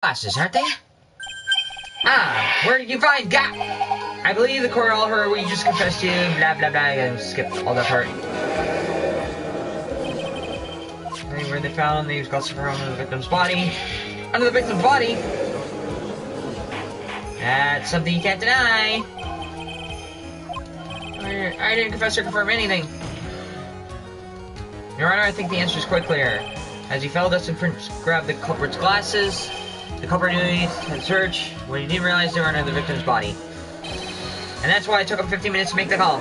Glasses, aren't they? Ah, where did you find I believe the court all heard what you just confessed to, blah blah blah, and skip all that part. Where they found these glasses were under the victim's body. Under the victim's body? That's something you can't deny. I didn't confess or confirm anything. Your Honor, I think the answer is quite clear. As he fell, Dustin Prince grabbed the culprit's glasses. The culprit knew he had searched when he didn't realize they were under the victim's body. And that's why it took him 15 minutes to make the call.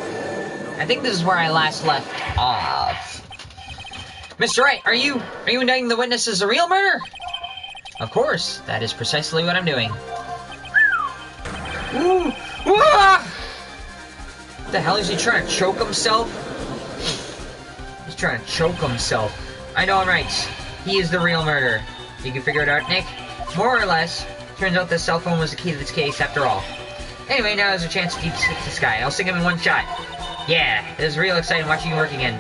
I think this is where I last left off. Mr. Wright, are you indicting the witness as a real murder? Of course, that is precisely what I'm doing. Ooh! Ah! What the hell is he trying to choke himself? He's trying to choke himself. I know I'm right. He is the real murderer. You can figure it out, Nick? More or less. Turns out this cell phone was the key to this case after all. Anyway, now there's a chance to keep this guy. I'll sink him in one shot. Yeah, it is real exciting watching you work again.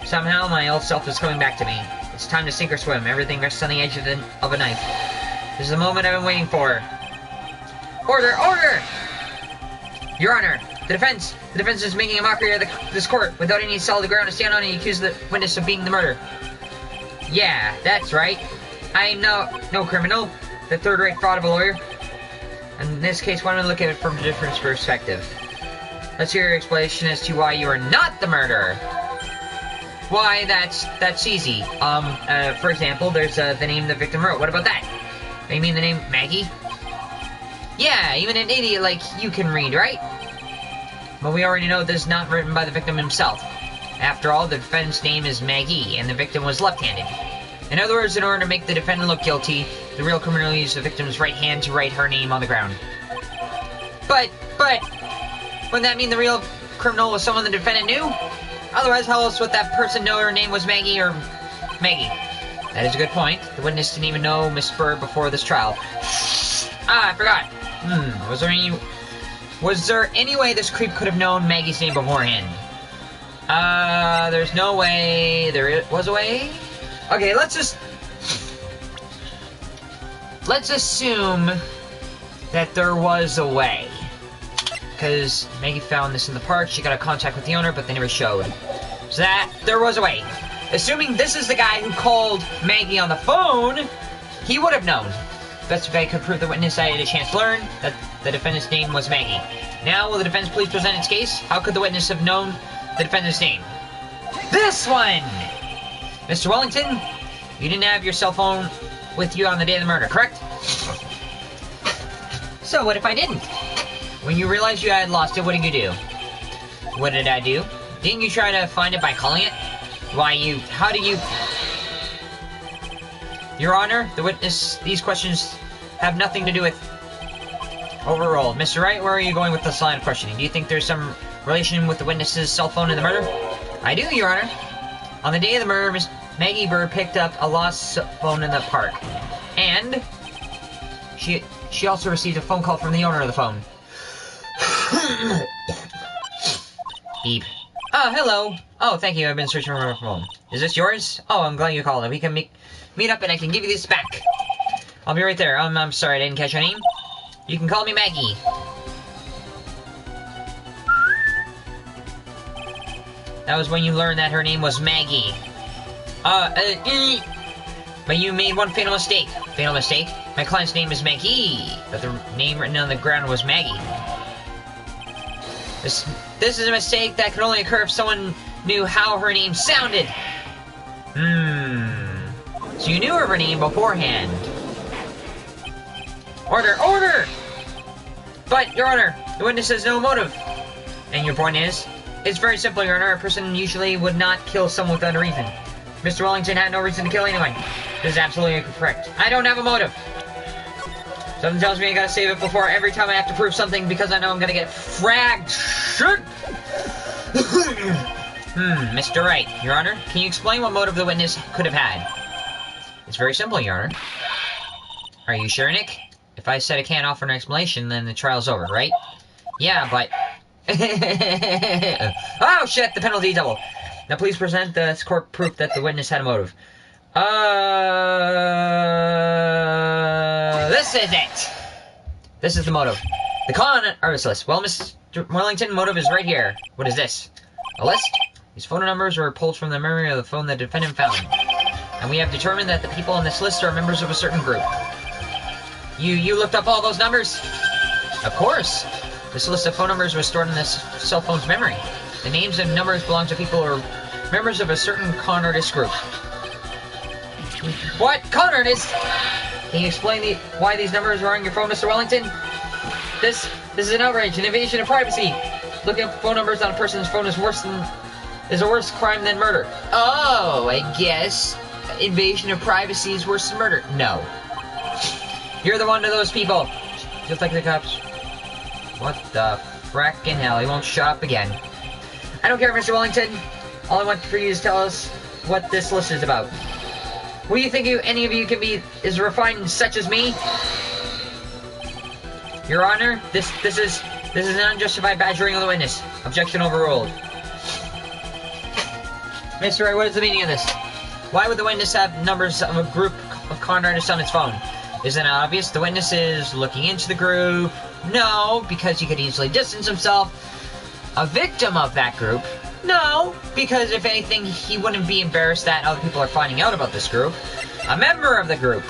Somehow my old self is coming back to me. It's time to sink or swim. Everything rests on the edge of a knife. This is the moment I've been waiting for. Order! Order! Your Honor, the defense is making a mockery of this court without any solid ground to stand on and accuse the witness of being the murderer. Yeah, that's right. I'm no criminal. The third-rate fraud of a lawyer. In this case, why don't we look at it from a different perspective? Let's hear your explanation as to why you are not the murderer. Why, that's easy. For example, there's the name the victim wrote. What about that? You mean the name Maggie? Yeah, even an idiot like you can read, right? But we already know this is not written by the victim himself. After all, the defendant's name is Maggie, and the victim was left-handed. In other words, in order to make the defendant look guilty, the real criminal used the victim's right hand to write her name on the ground. But, wouldn't that mean the real criminal was someone the defendant knew? Otherwise, how else would that person know her name was Maggie or Maggie? That is a good point. The witness didn't even know Miss Burr before this trial. Ah, I forgot. Was there any way this creep could have known Maggie's name beforehand? There's no way. There was a way? Okay, let's assume that there was a way. Because Maggie found this in the park, she got in contact with the owner, but they never showed. So that, there was a way. Assuming this is the guy who called Maggie on the phone, he would have known. Best guy could prove the witness had a chance to learn that the defendant's name was Maggie. Now, will the defense please present its case? How could the witness have known the defendant's name? This one! Mr. Wellington, you didn't have your cell phone with you on the day of the murder, correct? So, what if I didn't? When you realized you had lost it, what did you do? What did I do? Didn't you try to find it by calling it? How did you... Your Honor, the witness, these questions have nothing to do with... Overruled. Mr. Wright, where are you going with this line of questioning? Do you think there's some relation with the witness's cell phone in the murder? I do, Your Honor. On the day of the murder, Miss Maggie Burr picked up a lost cell phone in the park. And... She also received a phone call from the owner of the phone. Beep. Oh, hello. Oh, thank you. I've been searching for my phone. Is this yours? Oh, I'm glad you called. We can meet up and I can give you this back. I'll be right there. I'm sorry, I didn't catch your name. You can call me Maggie. That was when you learned that her name was Maggie. But you made one fatal mistake. Fatal mistake? My client's name is Maggie, but the name written on the ground was Maggie. This is a mistake that could only occur if someone knew how her name sounded. So you knew her name beforehand. Order! Order! But, Your Honor, the witness has no motive. And your point is? It's very simple, Your Honor. A person usually would not kill someone without a reason. Mr. Wellington had no reason to kill anyone. This is absolutely correct. I don't have a motive. Something tells me I gotta save it before every time I have to prove something because I know I'm gonna get fragged. Shit! Mr. Wright, Your Honor, can you explain what motive the witness could have had? It's very simple, Your Honor. Are you sure, Nick? If I said I can't offer an explanation, then the trial's over, right? Yeah, but... Oh, shit, the penalty double. Now please present the court proof that the witness had a motive. This is it! This is the motive. The con artist list. Well, Mr. Wellington, motive is right here. What is this? A list? These phone numbers were pulled from the memory of the phone the defendant found. And we have determined that the people on this list are members of a certain group. You looked up all those numbers? Of course. This list of phone numbers was stored in this cell phone's memory. The names and numbers belong to people who are members of a certain con artist group. What? Con artist? Can you explain why these numbers are on your phone, Mr. Wellington? This is an outrage, an invasion of privacy. Looking up phone numbers on a person's phone is a worse crime than murder. Oh, I guess invasion of privacy is worse than murder. No. You're the one of those people. Just like the cops. What the frackin' hell? He won't shut up again. I don't care, Mr. Wellington. All I want for you is to tell us what this list is about. What do you think any of you can be as refined such as me? Your Honor, this is an unjustified badgering of the witness. Objection overruled. Mr. Wright, what is the meaning of this? Why would the witness have numbers of a group of con artists on his phone? Isn't it obvious? The witness is looking into the group. No, because he could easily distance himself. A victim of that group? No, because if anything, he wouldn't be embarrassed that other people are finding out about this group. A member of the group?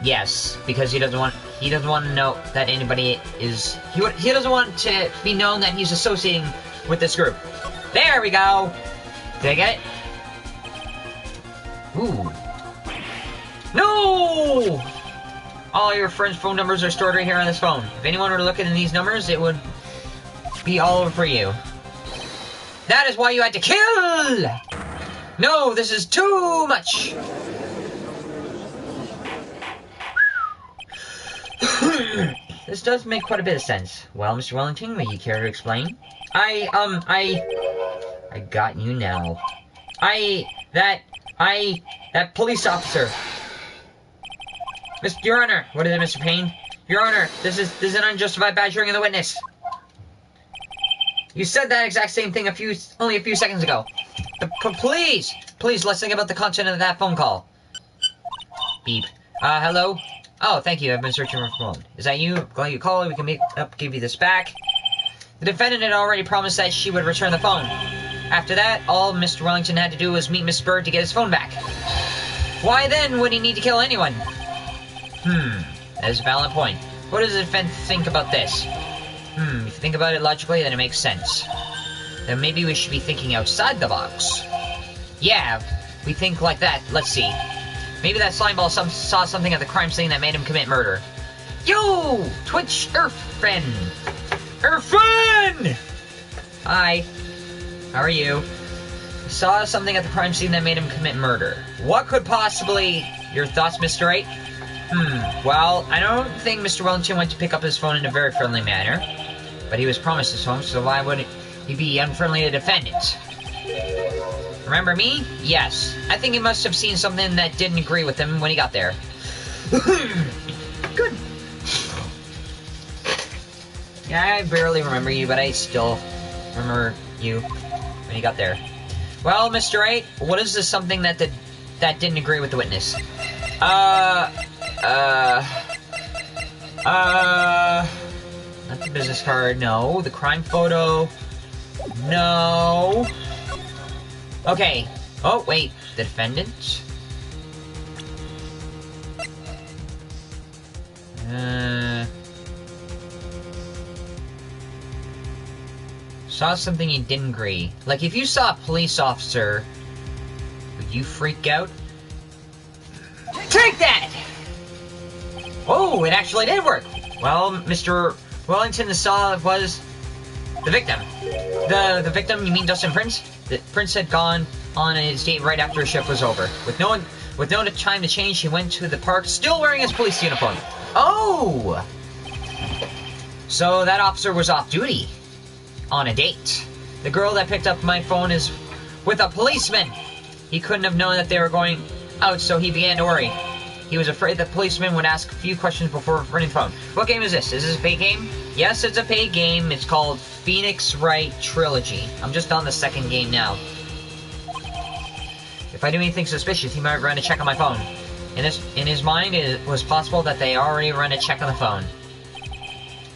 Yes, because he doesn't want to know that anybody is... He doesn't want to be known that he's associating with this group. There we go! Did I get it? Ooh. No! All your friends' phone numbers are stored right here on this phone. If anyone were to look into these numbers, it would be all over for you. That is why you had to kill! No, this is too much! This does make quite a bit of sense. Well, Mr. Wellington, will you care to explain? I got you now. That police officer. Your Honor, what is it, Mr. Payne? Your Honor, this is an unjustified badgering of the witness. You said that exact same thing only a few seconds ago. Please, let's think about the content of that phone call. Beep. Hello? Oh, thank you, I've been searching for your phone. Is that you? Glad you called, we can give you this back. The defendant had already promised that she would return the phone. After that, all Mr. Wellington had to do was meet Miss Bird to get his phone back. Why then would he need to kill anyone? That is a valid point. What does the defense think about this? If you think about it logically, then it makes sense. Then maybe we should be thinking outside the box. Yeah, we think like that. Let's see. Maybe that slimeball saw something at the crime scene that made him commit murder. Yo! Twitch Irfan! Irfan! Hi. How are you? Saw something at the crime scene that made him commit murder. What could possibly... Your thoughts, Mr. Wright? Well, I don't think Mr. Wellington went to pick up his phone in a very friendly manner. But he was promised his phone, so why would he be unfriendly to the defendant? Remember me? Yes. I think he must have seen something that didn't agree with him when he got there. Good. Yeah, I barely remember you, but I still remember you when you got there. Well, Mr. Wright, what is this something that didn't agree with the witness? Not the business card, no. The crime photo, no. Okay. Oh, wait. The defendant? Saw something he didn't agree. Like, if you saw a police officer, would you freak out? Take that! Oh, it actually did work! Well, Mr. Wellington, the saw was the victim. The victim, you mean Dustin Prince? The Prince had gone on his date right after his shift was over. With no time to change, he went to the park still wearing his police uniform. Oh! So that officer was off duty. On a date. The girl that picked up my phone is with a policeman. He couldn't have known that they were going out, so he began to worry. He was afraid the policeman would ask a few questions before returning the phone. What game is this? Is this a paid game? Yes, it's a paid game. It's called Wright Trilogy. I'm just on the second game now. If I do anything suspicious, he might run a check on my phone. In his mind, it was possible that they already run a check on the phone.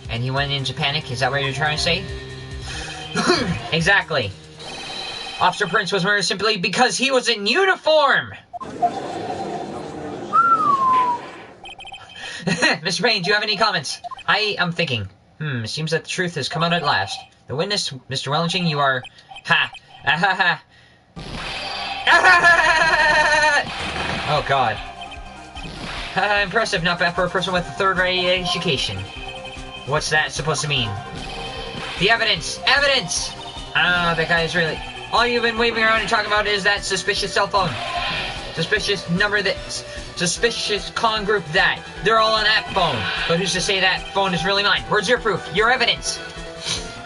And he went into panic. Is that what you're trying to say? Exactly. Officer Prince was murdered simply because he was in uniform! Mr. Payne, do you have any comments? I am thinking. It seems that the truth has come out at last. The witness, Mr. Wellington, you are... Ha! Ah-ha-ha! Ah-ha-ha! Oh, God. Impressive, not bad for a person with a third-rate education. What's that supposed to mean? The evidence! Evidence! Ah, that guy is really... All you've been waving around and talking about is that suspicious cell phone. Suspicious number that... Suspicious con group that. They're all on that phone. But who's to say that phone is really mine? Where's your proof? Your evidence.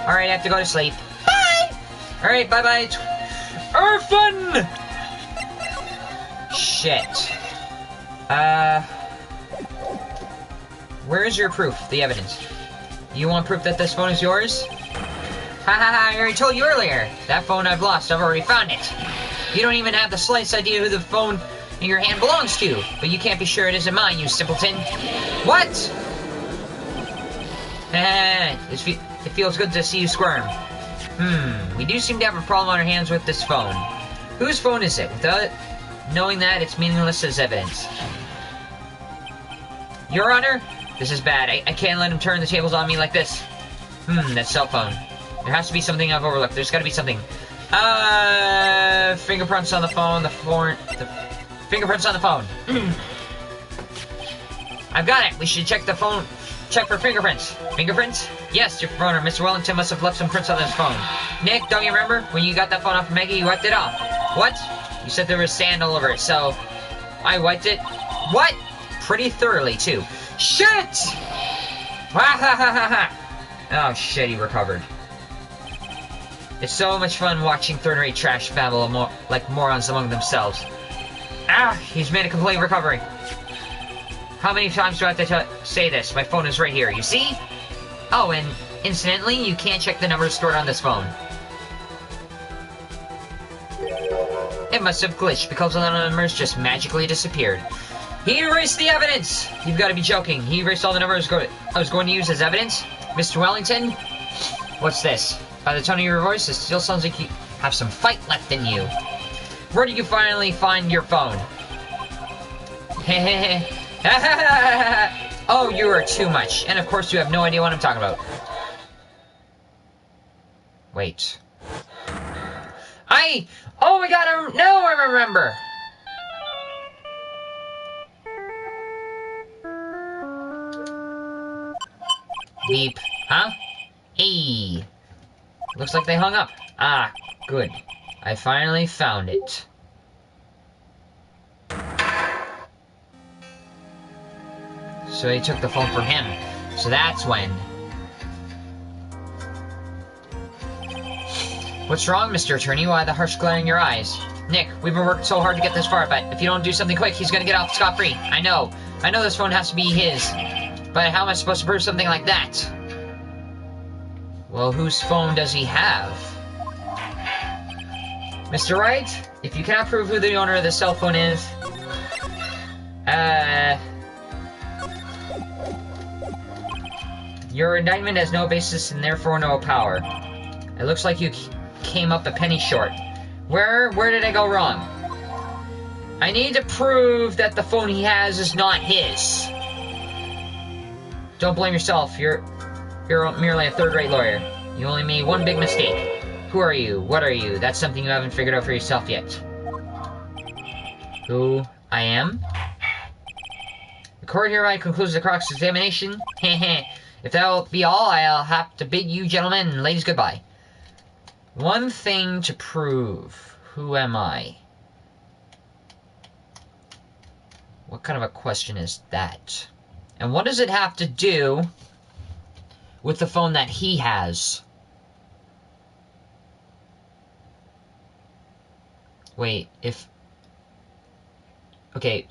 Alright, I have to go to sleep. Bye! Alright, bye-bye. Fun! Shit. Where is your proof? The evidence. You want proof that this phone is yours? Ha ha ha, I already told you earlier. That phone I've lost, I've already found it. You don't even have the slightest idea who the phone in your hand belongs to. But you can't be sure it isn't mine, you simpleton. What? It feels good to see you squirm. We do seem to have a problem on our hands with this phone. Whose phone is it? Without knowing that, it's meaningless as evidence. Your Honor? This is bad. I can't let him turn the tables on me like this. That cell phone. There has to be something I've overlooked. There's gotta be something. Fingerprints on the phone. The fingerprints on the phone. I've got it. We should check the phone. Check for fingerprints. Fingerprints? Yes, Your Honor. Mr. Wellington must have left some prints on this phone. Nick, don't you remember? When you got that phone off of Maggie, you wiped it off. What? You said there was sand all over it, so... I wiped it. What? Pretty thoroughly, too. Shit! Oh, shit, he recovered. It's so much fun watching third-rate trash babble like morons among themselves. He's made a complete recovery. How many times do I have to say this? My phone is right here, you see? Oh, and incidentally, you can't check the numbers stored on this phone. It must have glitched because the numbers just magically disappeared. He erased the evidence! You've got to be joking. He erased all the numbers I was going to use as evidence? Mr. Wellington? What's this? By the tone of your voice, it still sounds like you have some fight left in you. Where did you finally find your phone? Oh, you are too much. And of course you have no idea what I'm talking about. Wait. Oh my god, now I remember! Beep. Huh? Hey. Looks like they hung up. Ah, good. I finally found it. So he took the phone from him. So that's when. What's wrong, Mr. Attorney? Why the harsh glare in your eyes? Nick, we've been working so hard to get this far, but if you don't do something quick, he's gonna get off scot-free. I know this phone has to be his. But how am I supposed to prove something like that? Well, whose phone does he have? Mr. Wright, if you cannot prove who the owner of the cell phone is... Your indictment has no basis and therefore no power. It looks like you came up a penny short. Where did I go wrong? I need to prove that the phone he has is not his. Don't blame yourself. You're merely a third-rate lawyer. You only made one big mistake. Who are you? What are you? That's something you haven't figured out for yourself yet. Who I am? The court hereby concludes the cross-examination. Heh. If that'll be all, I'll have to bid you gentlemen and ladies goodbye. One thing to prove. Who am I? What kind of a question is that? And what does it have to do with the phone that he has? Wait, if... Okay.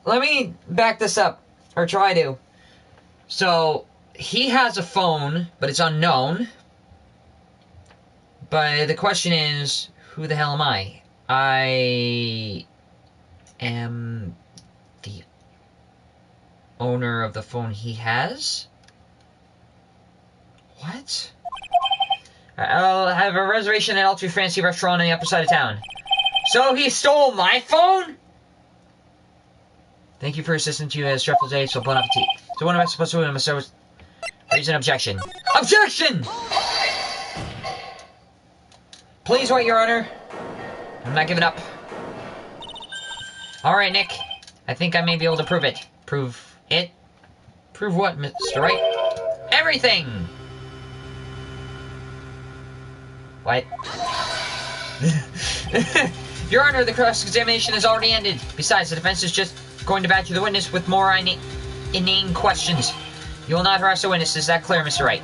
Let me back this up. Or try to. So, he has a phone, but it's unknown. But the question is, who the hell am I? I am the owner of the phone he has? What? I'll have a reservation at an ultra fancy restaurant on the upper side of town. So he stole my phone? Thank you for your assistance. You had a stressful day, so bon appetit. So what am I supposed to do? I'm supposed to raise an objection. Objection! Please wait, Your Honor. I'm not giving up. Alright, Nick. I think I may be able to prove it. Prove it? Prove what, Mr. Wright? Everything! What? Your Honor, the cross-examination has already ended. Besides, the defense is just going to badger the witness with more inane questions. You will not harass the witness. Is that clear, Mr. Wright?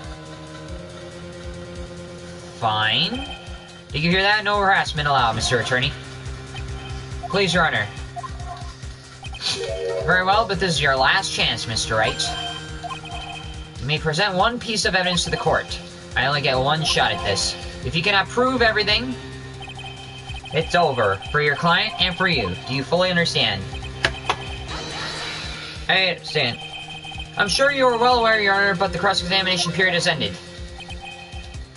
Fine. Did you hear that? No harassment allowed, Mr. Attorney. Please, Your Honor. Very well, but this is your last chance, Mr. Wright. You may present one piece of evidence to the court. I only get one shot at this. If you cannot prove everything, it's over. For your client and for you. Do you fully understand? I understand. I'm sure you are well aware, Your Honor, but the cross-examination period has ended.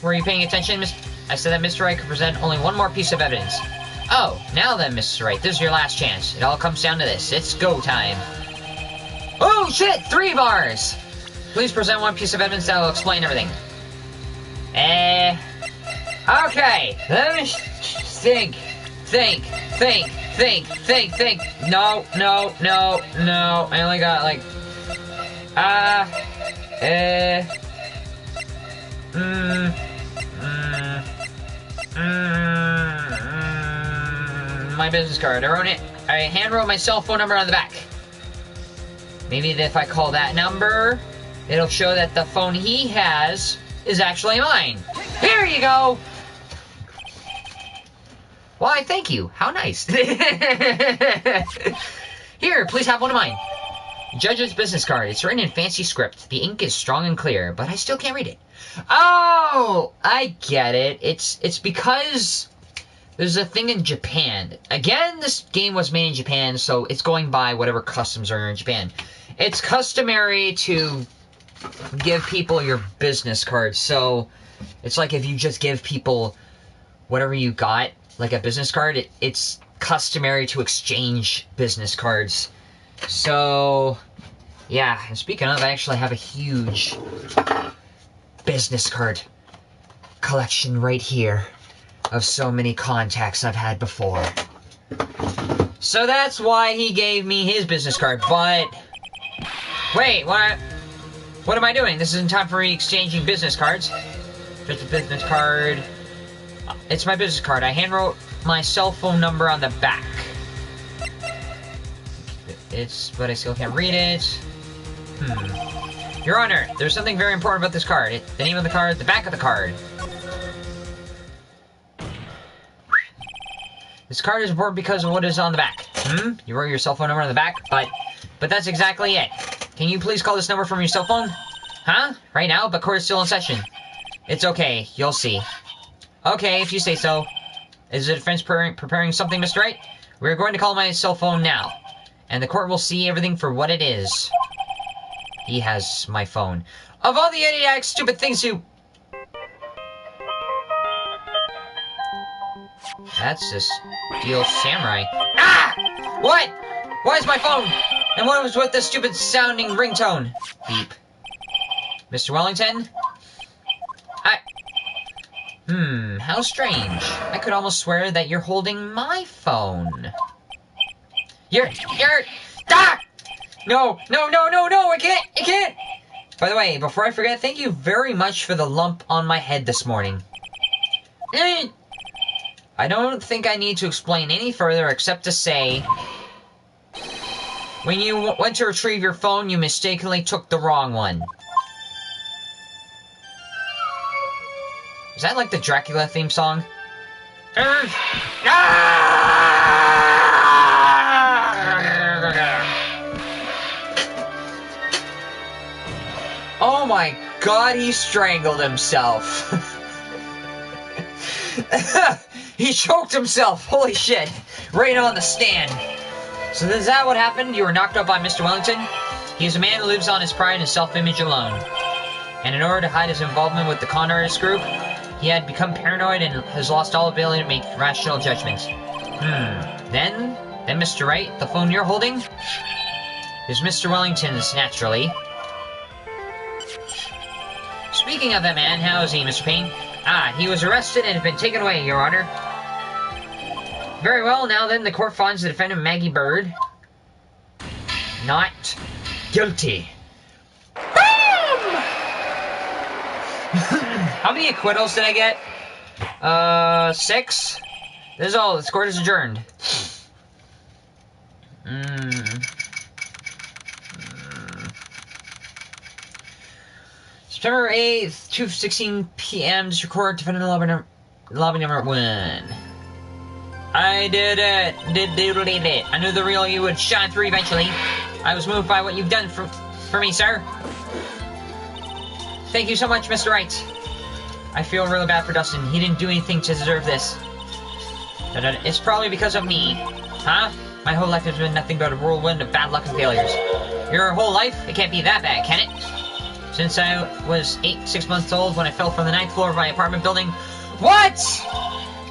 Were you paying attention, I said that Mr. Wright could present only one more piece of evidence. Oh, now then, Mr. Wright, this is your last chance. It all comes down to this. It's go time. Oh, shit! 3 bars! Please present one piece of evidence that will explain everything. Okay. Let me think. No. I only got, like... my business card. I hand-wrote my cell phone number on the back. Maybe if I call that number, it'll show that the phone he has is actually mine. Here you go! Why, thank you. How nice. Here, please have one of mine. Judge's business card. It's written in fancy script. The ink is strong and clear, but I still can't read it. Oh, I get it. It's because there's a thing in Japan. Again, this game was made in Japan, so it's going by whatever customs are in Japan. It's customary to give people your business card, so it's like if you just give people whatever you got, like a business card, it's customary to exchange business cards. So, yeah, and speaking of, I actually have a huge business card collection right here of so many contacts I've had before. So that's why he gave me his business card, but... Wait, what am I doing? This isn't time for exchanging business cards. Just a business card. It's my business card. I handwrote my cell phone number on the back. But I still can't read it. Your Honor, there's something very important about this card. The name of the card, the back of the card. This card is important because of what is on the back. You wrote your cell phone number on the back, but that's exactly it. Can you please call this number from your cell phone? Huh? Right now? But court is still in session. It's okay. You'll see. Okay, if you say so. Is the defense preparing something, Mr. Wright? We're going to call my cell phone now. And the court will see everything for what it is. He has my phone. Of all the idiotic, stupid things you... That's this Steel Samurai. Ah! What? Why is my phone? And what was with the stupid sounding ringtone? Beep. Mr. Wellington? How strange. I could almost swear that you're holding my phone. You're... Ah! No, I can't! By the way, before I forget, thank you very much for the lump on my head this morning. I don't think I need to explain any further except to say... When you went to retrieve your phone, you mistakenly took the wrong one. Is that like the Dracula theme song? Oh my god, he strangled himself. He choked himself! Holy shit! Right on the stand. So is that what happened? You were knocked up by Mr. Wellington? He is a man who lives on his pride and self-image alone. And in order to hide his involvement with the con artist group, he had become paranoid and has lost all ability to make rational judgments. Then Mr. Wright, the phone you're holding, is Mr. Wellington's, naturally. Speaking of that man, how is he, Mr. Payne? He was arrested and has been taken away, Your Honor. Very well, now then, the court finds the defendant, Maggie Bird, not guilty. BAM! How many acquittals did I get? 6? This is all. This court is adjourned. September 8th, 2:16 p.m. District Court, defendant lobby number 1. I did it. I knew the real you would shine through eventually. I was moved by what you've done for me, sir. Thank you so much, Mr. Wright. I feel really bad for Dustin. He didn't do anything to deserve this. It's probably because of me. Huh? My whole life has been nothing but a whirlwind of bad luck and failures. Your whole life? It can't be that bad, can it? Since I was 6 months old when I fell from the 9th floor of my apartment building. What?!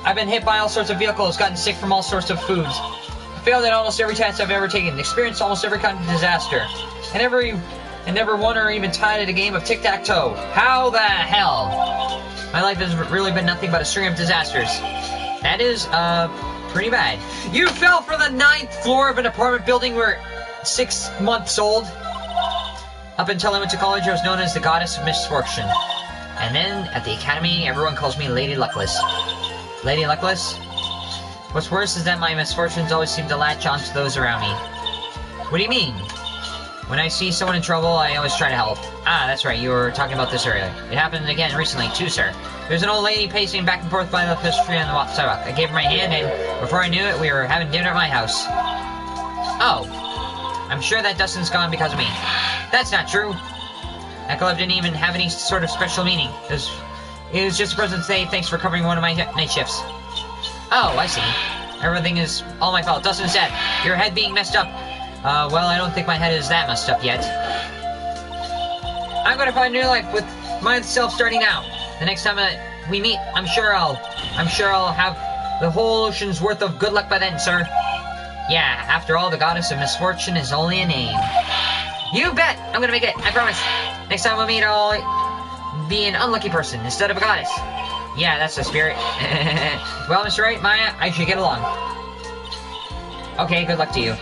I've been hit by all sorts of vehicles, gotten sick from all sorts of foods. Failed at almost every test I've ever taken, experienced almost every kind of disaster. And never won or even tied at a game of tic-tac-toe. How the hell? My life has really been nothing but a string of disasters. That is, pretty bad. You fell from the 9th floor of an apartment building where 6 months old? Up until I went to college, I was known as the Goddess of Misfortune. And then, at the academy, everyone calls me Lady Luckless. Lady Luckless? What's worse is that my misfortunes always seem to latch on to those around me. What do you mean? When I see someone in trouble, I always try to help. That's right, you were talking about this earlier. It happened again recently, too, sir. There's an old lady pacing back and forth by the pedestrian on the sidewalk. I gave her my hand, and before I knew it, we were having dinner at my house. Oh. I'm sure that Dustin's gone because of me. That's not true. That glove didn't even have any sort of special meaning. It was just a present to say thanks for covering one of my night shifts. Oh, I see. Everything is all my fault. Dustin said, your head being messed up. Well, I don't think my head is that messed up yet. I'm gonna find a new life with myself starting now. The next time we meet, I'm sure I'll have the whole ocean's worth of good luck by then, sir. Yeah, after all, the Goddess of Misfortune is only a name. You bet! I'm gonna make it, I promise. Next time we meet, I'll be an unlucky person instead of a goddess. Yeah, that's the spirit. Well, Mr. Wright, Maya, I should get along. Okay, good luck to you.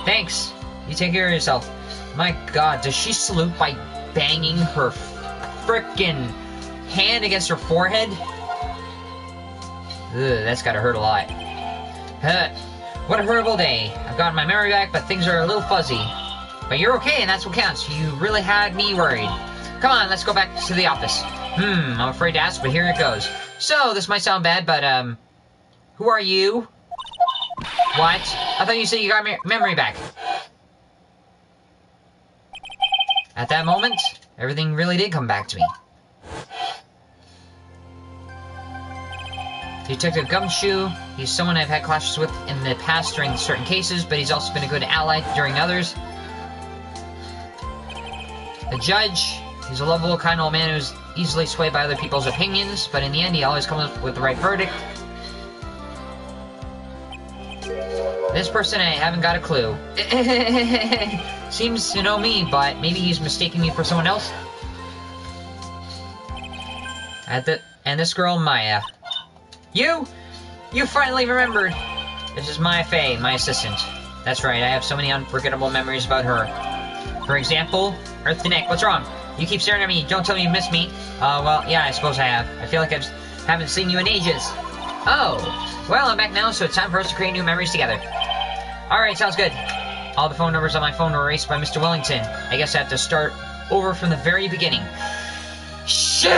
Thanks. You take care of yourself. My god, does she salute by banging her frickin' hand against her forehead? Ugh, that's gotta hurt a lot. What a horrible day. I've gotten my memory back, but things are a little fuzzy. But you're okay, and that's what counts. You really had me worried. Come on, let's go back to the office. I'm afraid to ask, but here it goes. So, this might sound bad, but, who are you? What? I thought you said you got memory back. At that moment, everything really did come back to me. Detective Gumshoe, he's someone I've had clashes with in the past during certain cases, but he's also been a good ally during others. The judge, he's a lovable, kind old man who's easily swayed by other people's opinions, but in the end he always comes up with the right verdict. This person, I haven't got a clue. Seems to know me, but maybe he's mistaking me for someone else. And this girl, Maya. You finally remembered! This is Maya Fey, my assistant. That's right, I have so many unforgettable memories about her. For example, Earth to Nick, what's wrong? You keep staring at me, don't tell me you miss me. Well, yeah, I suppose I have. I feel like I just haven't seen you in ages. Oh, well, I'm back now, so it's time for us to create new memories together. Alright, sounds good. All the phone numbers on my phone were erased by Mr. Wellington. I guess I have to start over from the very beginning. Shit!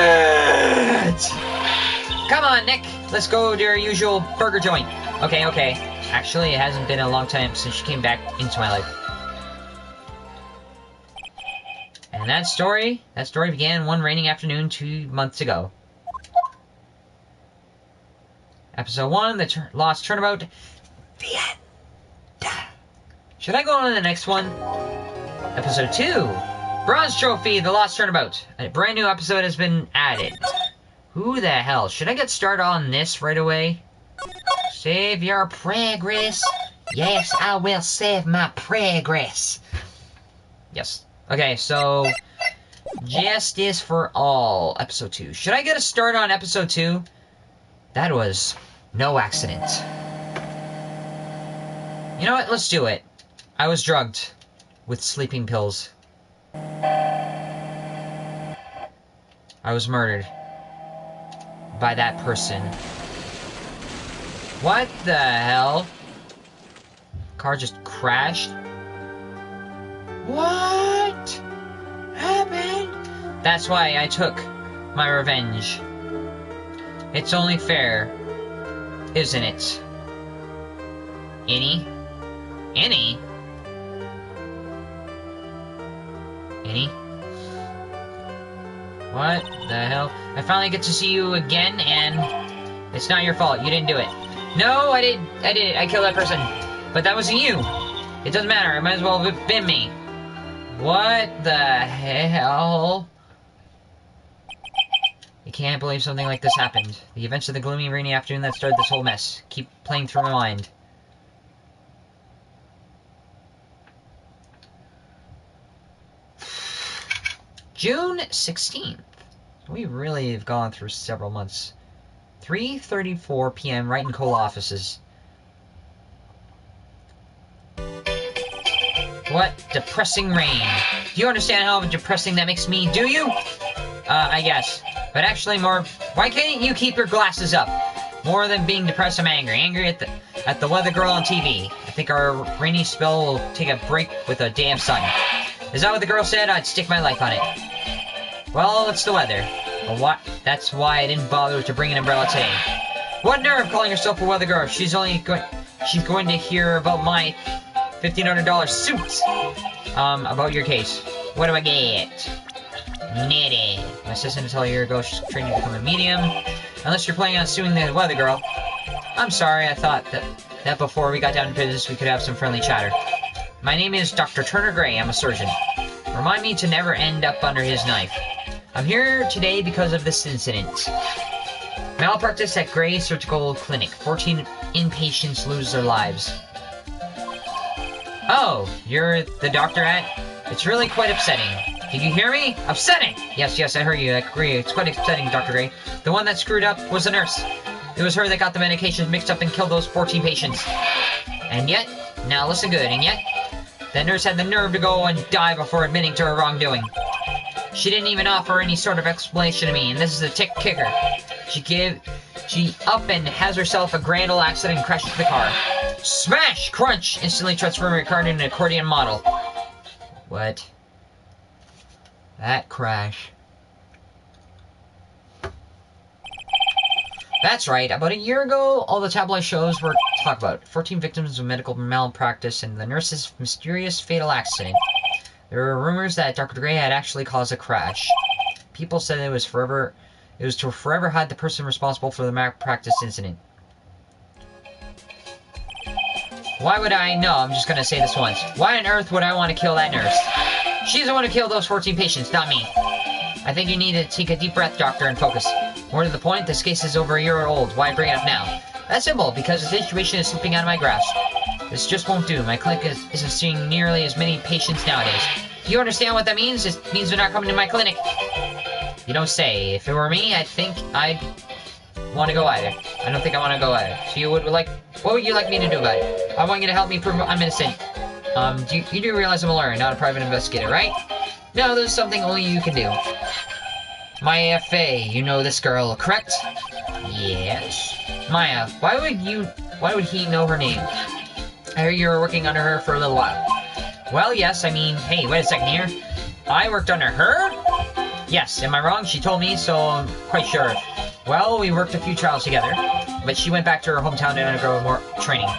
Come on, Nick. Let's go to our usual burger joint. Okay. Actually, it hasn't been a long time since she came back into my life. And that story began one raining afternoon 2 months ago. Episode 1, the Lost Turnabout. The end. Should I go on to the next one? Episode 2, Bronze Trophy, the Lost Turnabout. A brand new episode has been added. Who the hell? Should I get started on this right away? Save your progress. Yes, I will save my progress. Yes. Okay, so Justice for All, episode 2. Should I get a start on episode 2? That was no accident. You know what? Let's do it. I was drugged with sleeping pills. I was murdered by that person. What the hell? Car just crashed? What happened? That's why I took my revenge. It's only fair, isn't it? Any? Any? Any? What the hell? I finally get to see you again, and it's not your fault. You didn't do it. No, I did. I killed that person. But that wasn't you. It doesn't matter. It might as well have been me. What the hell? I can't believe something like this happened. The events of the gloomy, rainy afternoon that started this whole mess keep playing through my mind. June 16th. We really have gone through several months. 3:34 p.m. Wright and Cole offices. What depressing rain. Do you understand how depressing that makes me, do you? I guess. But actually more, why can't you keep your glasses up? More than being depressed, I'm angry. Angry at the weather girl on TV. I think our rainy spell will take a break with a damn sun. Is that what the girl said? I'd stick my life on it. Well, it's the weather. But that's why I didn't bother to bring an umbrella today. What nerve calling herself a weather girl? She's going to hear about my $1,500 suit. About your case. What do I get? Nitty. My assistant until a year ago, she's training to become a medium. Unless you're planning on suing the weather girl. I'm sorry, I thought that before we got down to business, we could have some friendly chatter. My name is Dr. Turner Gray. I'm a surgeon. Remind me to never end up under his knife. I'm here today because of this incident. Malpractice at Gray Surgical Clinic. 14 inpatients lose their lives. Oh, you're the doctor at? It's really quite upsetting. Did you hear me? Upsetting! Yes, I heard you. I agree. It's quite upsetting, Dr. Gray. The one that screwed up was the nurse. It was her that got the medications mixed up and killed those 14 patients. And yet, now listen good, and yet, the nurse had the nerve to go and die before admitting to her wrongdoing. She didn't even offer any sort of explanation to me, and this is the kicker. She up and has herself a grand old accident and crashes the car. Smash! Crunch! Instantly transforming her car into an accordion model. What? That crash. That's right. About a year ago, all the tabloid shows were talk about 14 victims of medical malpractice and the nurse's mysterious fatal accident. There were rumors that Dr. Gray had actually caused a crash. People said it was to forever hide the person responsible for the malpractice incident. Why would I? No, I'm just gonna say this once. Why on earth would I want to kill that nurse? She's the one who killed those 14 patients, not me. I think you need to take a deep breath, doctor, and focus. More to the point, this case is over a year old. Why bring it up now? That's simple, because the situation is slipping out of my grasp. This just won't do. My clinic isn't seeing nearly as many patients nowadays. Do you understand what that means? It means they're not coming to my clinic. You don't say. If it were me, I think I'd want to go either. I don't think I want to go either. So what would you like me to do about it? I want you to help me prove I'm innocent. You do realize I'm a lawyer, not a private investigator, right? No, there's something only you can do. My AFA, you know this girl, correct? Yes. Maya, why would he know her name? I heard you were working under her for a little while. Well, yes, I mean, hey, wait a second here. I worked under her? Yes, am I wrong? She told me, so I'm quite sure. Well, we worked a few trials together, but she went back to her hometown to undergo more training.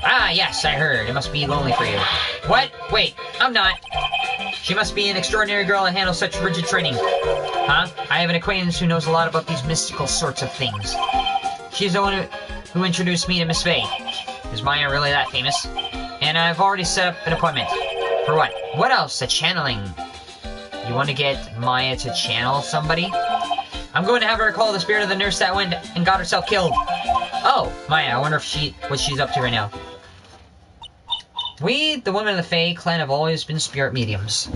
Ah, yes, I heard. It must be lonely for you. What? Wait, I'm not. She must be an extraordinary girl and handle such rigid training. Huh? I have an acquaintance who knows a lot about these mystical sorts of things. She's the one who introduced me to Miss Faye. Is Maya really that famous? And I've already set up an appointment. For what? What else? A channeling. You want to get Maya to channel somebody? I'm going to have her call the spirit of the nurse that went and got herself killed. Oh, Maya, I wonder if what she's up to right now. We, the women of the Fae clan, have always been spirit mediums.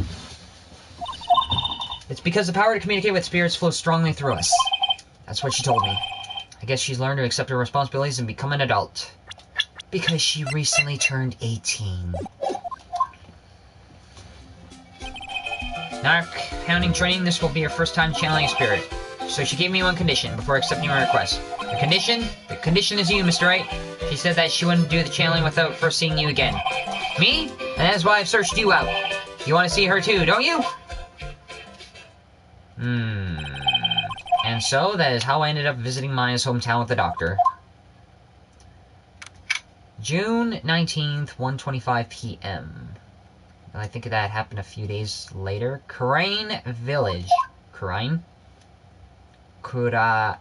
It's because the power to communicate with spirits flows strongly through us. That's what she told me. I guess she's learned to accept her responsibilities and become an adult. Because she recently turned 18. Narc pounding training, this will be her first time channeling a spirit. So she gave me one condition before accepting my request. The condition is you, Mr. Wright. She said that she wouldn't do the channeling without first seeing you again. Me? And that's why I've searched you out. You want to see her too, don't you? And so, that is how I ended up visiting Maya's hometown with the doctor. June 19th, 1:25 p.m. I think that happened a few days later. Crane Village. Crane? Kurain.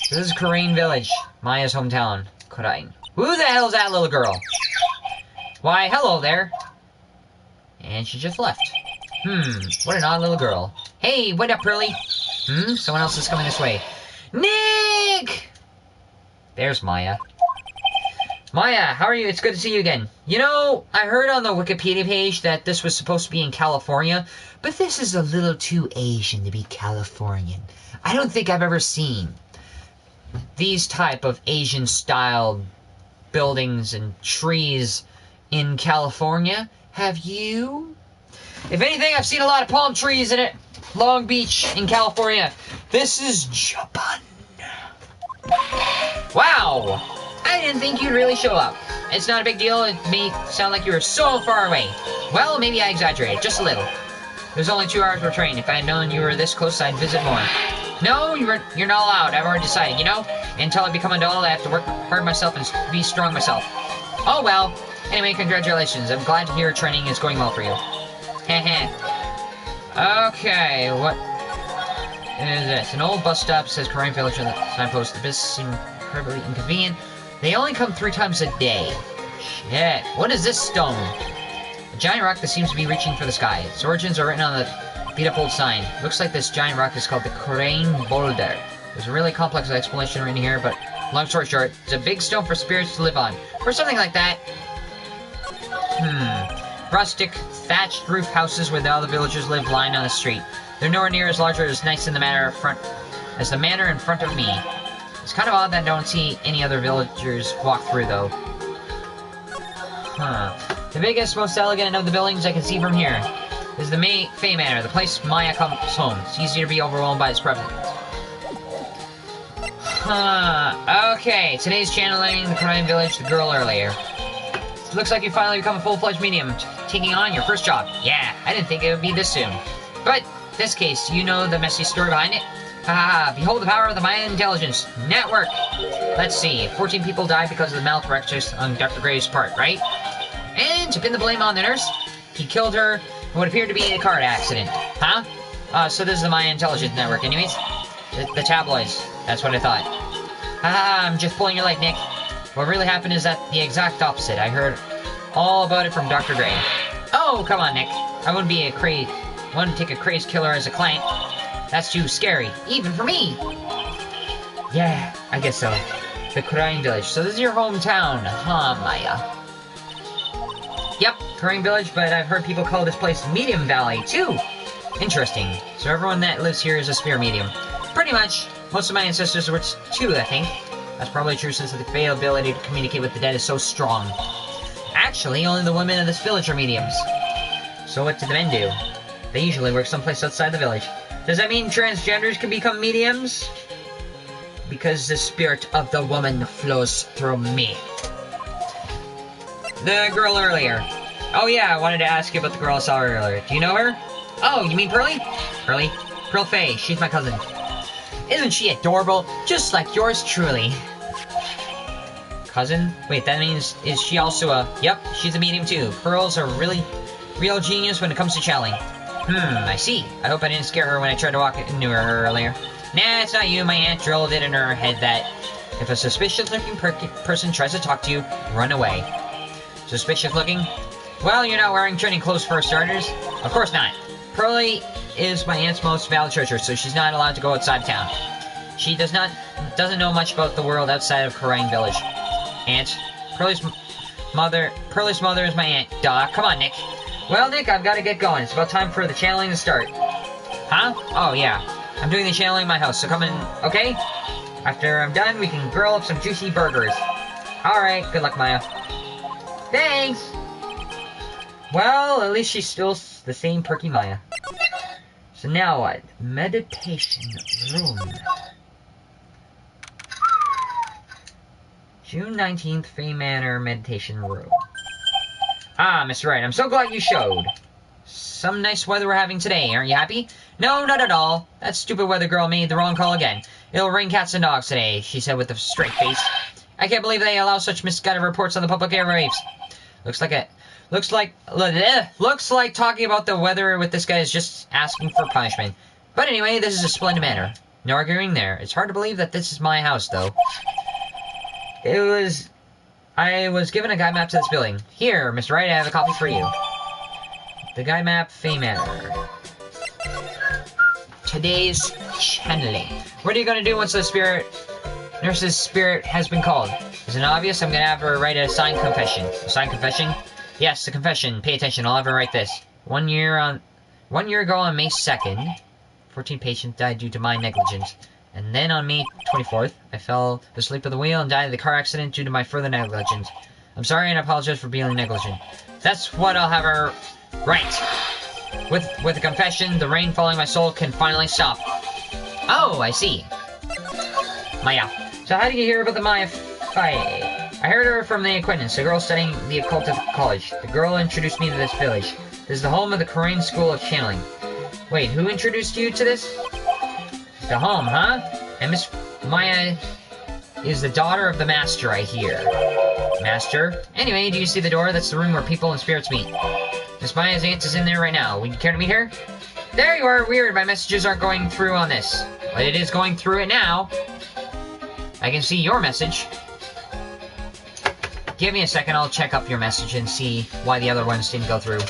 This is Crane Village, Maya's hometown. Kurain. Who the hell's that little girl? Why, hello there. And she just left. What an odd little girl. Hey, what up, Pearly? Someone else is coming this way. Nick! There's Maya. Maya, how are you? It's good to see you again. You know, I heard on the Wikipedia page that this was supposed to be in California, but this is a little too Asian to be Californian. I don't think I've ever seen these type of Asian-style buildings and trees in California. Have you? If anything, I've seen a lot of palm trees in it. Long Beach in California. This is Japan. Wow! I didn't think you'd really show up. It's not a big deal. It may sound like you were so far away. Well, maybe I exaggerated, just a little. It was only 2 hours per train. If I had known you were this close, I'd visit more. No, you're not allowed. I've already decided, you know? Until I become an adult, I have to work hard myself and be strong myself. Oh, well. Anyway, congratulations. I'm glad to hear training is going well for you. Heh. Okay, what is this? An old bus stop says Korean Village on the signpost. The business seems incredibly inconvenient. They only come 3 times a day. Shit. What is this stone? A giant rock that seems to be reaching for the sky. Its origins are written on the beat-up old sign. Looks like this giant rock is called the Crane Boulder. There's a really complex explanation written here, but long story short, it's a big stone for spirits to live on. Or something like that. Rustic, thatched roof houses where the other villagers live line on the street. They're nowhere near as large or as nice in the manor as the manor in front of me. It's kind of odd that I don't see any other villagers walk through, though. The biggest, most elegant of the buildings I can see from here is the Fae Manor, the place Maya comes home. It's easy to be overwhelmed by its presence. Okay, today's channeling the Crime Village, the girl earlier. It looks like you finally become a full-fledged medium, taking on your first job. Yeah, I didn't think it would be this soon. But, in this case, you know the messy story behind it? Behold the power of the Maya Intelligence Network. Let's see, 14 people died because of the malpractice on Dr. Gray's part, right? And to pin the blame on the nurse, he killed her in what appeared to be a car accident. So this is the Maya Intelligence Network anyways? The tabloids. That's what I thought. I'm just pulling your leg, Nick. What really happened is that the exact opposite. I heard all about it from Dr. Gray. Oh, come on, Nick. I wouldn't take a crazed killer as a client. That's too scary, even for me. Yeah, I guess so. The Crane Village. So this is your hometown, huh, Maya? Yep, Crane Village, but I've heard people call this place Medium Valley, too. Interesting. So everyone that lives here is a spirit medium. Pretty much. Most of my ancestors were too, I think. That's probably true since the Fae ability to communicate with the dead is so strong. Actually, only the women of this village are mediums. So what do the men do? They usually work someplace outside the village. Does that mean transgenders can become mediums? Because the spirit of the woman flows through me. The girl earlier. Oh yeah, I wanted to ask you about the girl I saw earlier. Do you know her? Oh, you mean Pearly? Pearl Faye. She's my cousin. Isn't she adorable? Just like yours truly. Cousin? Wait, that means, is she also a... Yep, she's a medium too. Pearl's a real genius when it comes to channeling. I see. I hope I didn't scare her when I tried to walk into her earlier. Nah, it's not you. My aunt drilled it in her head that If a suspicious-looking person tries to talk to you, run away. Suspicious-looking? Well, you're not wearing training clothes for starters. Of course not. Pearly is my aunt's most valued treasure, so she's not allowed to go outside town. She doesn't know much about the world outside of Karain Village. Aunt, Pearly's mother is my aunt. Duh, come on, Nick. Well, Nick, I've got to get going. It's about time for the channeling to start. Huh? Oh, yeah. I'm doing the channeling in my house, so come in, okay? After I'm done, we can grill up some juicy burgers. Alright, good luck, Maya. Thanks! Well, at least she's still the same perky Maya. So now what? Meditation room. June 19th, Fay Manor Meditation Room. Ah, Mr. Wright, I'm so glad you showed. Some nice weather we're having today, aren't you happy? No, not at all. That stupid weather girl made the wrong call again. It'll rain cats and dogs today, she said with a straight face. I can't believe they allow such misguided reports on the public airwaves. Looks like talking about the weather with this guy is just asking for punishment. But anyway, this is a splendid manner. No arguing there. It's hard to believe that this is my house, though. I was given a guide map to this building. Here, Mr. Wright, I have a copy for you. The guide map, Fay Manor. Today's channeling. What are you going to do once the nurse's spirit has been called? Is it obvious? I'm going to have her write a signed confession. A signed confession? Yes, a confession. Pay attention. I'll have her write this. 1 year ago on May 2nd, 14 patients died due to my negligence. And then on May 24th, I fell asleep at the wheel and died in the car accident due to my further negligence. I'm sorry and I apologize for being negligent. That's what I'll have her write. With a confession, the rain following my soul can finally stop. Oh, I see. Maya. So how did you hear about the Maya fight? I heard her from the acquaintance, a girl studying the occult at college. The girl introduced me to this village. This is the home of the Karain School of Channeling. Wait, who introduced you to this? The home, huh? And Miss Maya is the daughter of the master, I hear. Master? Anyway, do you see the door? That's the room where people and spirits meet. Miss Maya's aunt is in there right now. Would you care to meet her? There you are! Weird, my messages aren't going through on this. But it is going through it now. I can see your message. Give me a second, I'll check up your message and see why the other ones didn't go through.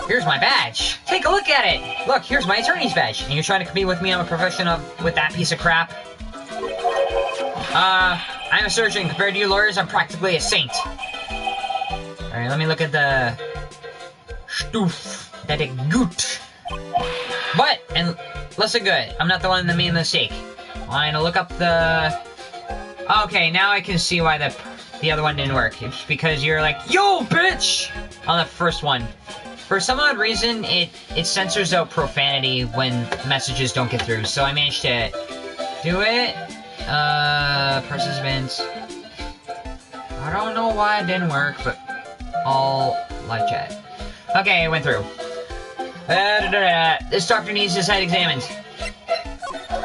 Here's my badge. Take a look at it. Look, here's my attorney's badge. And you're trying to compete with me on a profession with that piece of crap? I'm a surgeon. Compared to you lawyers, I'm practically a saint. Alright, let me look at the... Stoof. That is good. But, and listen good, I'm not the one that made the mistake. I'm gonna look up the... Okay, now I can see why the other one didn't work. It's because you're like, yo, bitch! On the first one. For some odd reason, it censors out profanity when messages don't get through, so I managed to do it. Participants. I don't know why it didn't work, but all live chat. Okay, it went through. This doctor needs his head examined.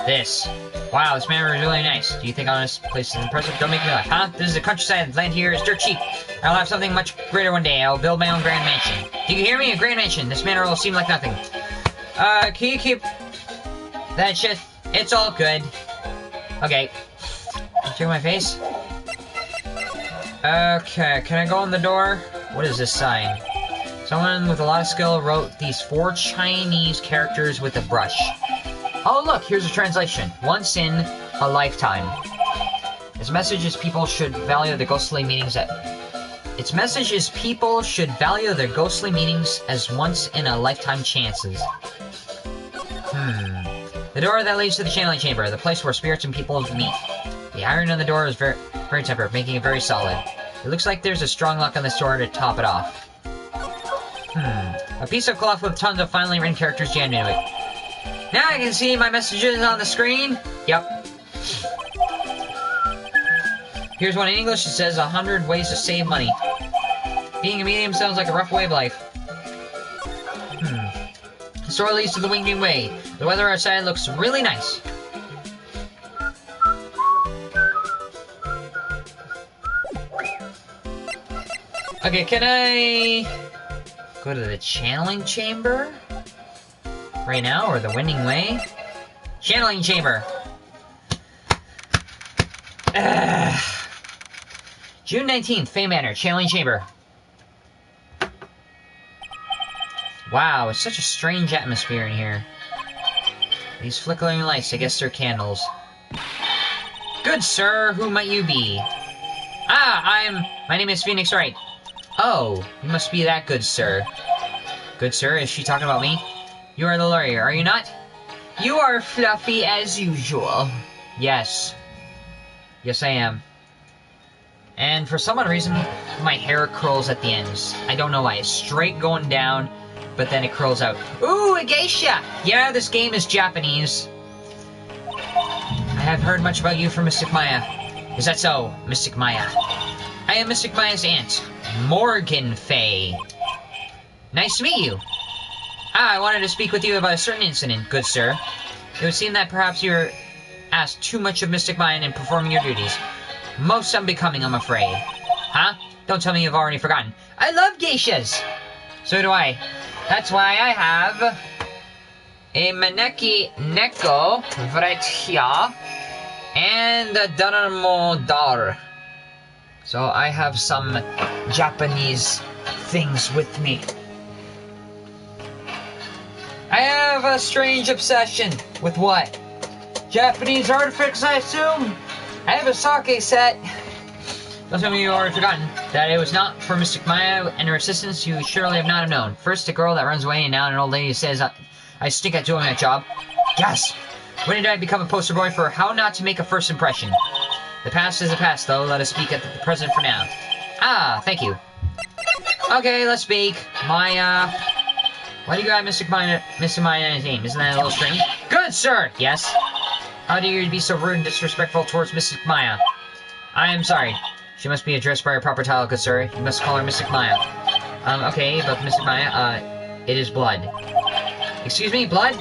This. Wow, this manor is really nice. Do you think this place is impressive? Don't make me laugh, huh? This is a countryside. Land here is dirt cheap. I'll have something much greater one day. I'll build my own grand mansion. Do you hear me? A grand mansion. This manor will seem like nothing. Can you keep that shit? It's all good. Okay. Check my face. Okay, can I go in the door? What is this sign? Someone with a lot of skill wrote these 4 Chinese characters with a brush. Oh look, here's a translation. Once in a lifetime. Its message is people should value the ghostly meanings Its message is people should value their ghostly meanings as once in a lifetime chances. The door that leads to the channeling chamber, the place where spirits and people meet. The iron on the door is very tempered, making it very solid. It looks like there's a strong lock on this door to top it off. A piece of cloth with tons of finely written characters jammed into it. Now I can see my messages on the screen. Yep. Here's one in English. It says 100 ways to save money. Being a medium sounds like a rough way of life. The store leads to the Winging Way. The weather outside looks really nice. Okay, can I go to the channeling chamber? right now, or the winning way. Channeling chamber. June 19th, Fame Manor, channeling chamber. Wow, it's such a strange atmosphere in here. These flickering lights, I guess they're candles. Good sir, who might you be? My name is Phoenix Wright. Oh, you must be that good sir. Good sir, is she talking about me? You are the lawyer, are you not? You are fluffy as usual. Yes. Yes, I am. And for some odd reason, my hair curls at the ends. I don't know why. It's straight going down, but then it curls out. Ooh, a geisha! Yeah, this game is Japanese. I have heard much about you from Mystic Maya. Is that so, Mystic Maya? I am Mystic Maya's aunt, Morgan Fay. Nice to meet you. I wanted to speak with you about a certain incident, good sir. It would seem that perhaps you were asked too much of Mystic Maya in performing your duties. Most unbecoming, I'm afraid. Huh? Don't tell me you've already forgotten. I love geishas! So do I. That's why I have a Maneki Neko right here and a Danamo Dar. So I have some Japanese things with me. I have a strange obsession. With what? Japanese artifacts, I assume? I have a sake set. Don't tell me you've already forgotten that it was not for Mystic Maya and her assistants. You surely have not have known. First a girl that runs away, and now an old lady who says I stink at doing that job. Gasp! When did I become a poster boy for how not to make a first impression? The past is the past, though. Let us speak at the present for now. Thank you. Okay, let's speak. Maya. Why do you got Mystic Maya in his name? Isn't that a little strange? Good, sir! Yes? How dare you be so rude and disrespectful towards Mystic Maya? I am sorry. She must be addressed by her proper title, good sir. You must call her Mystic Maya. Okay, but Mystic Maya, it is blood. Excuse me, blood?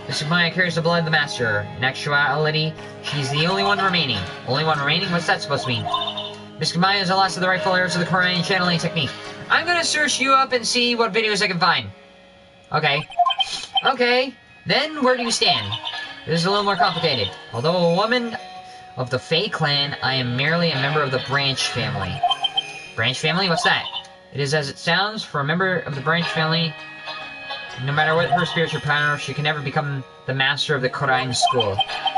Mystic Maya carries the blood of the Master. In actuality, she's the only one remaining. Only one remaining? What's that supposed to mean? Mystic Maya is the last of the rightful heirs of the Korean channeling technique. I'm gonna search you up and see what videos I can find. Okay. Okay. Then, where do you stand? This is a little more complicated. Although a woman of the Fae clan, I am merely a member of the Branch family. Branch family? What's that? It is as it sounds. For a member of the Branch family, no matter what her spiritual power, she can never become the master of the Korean school.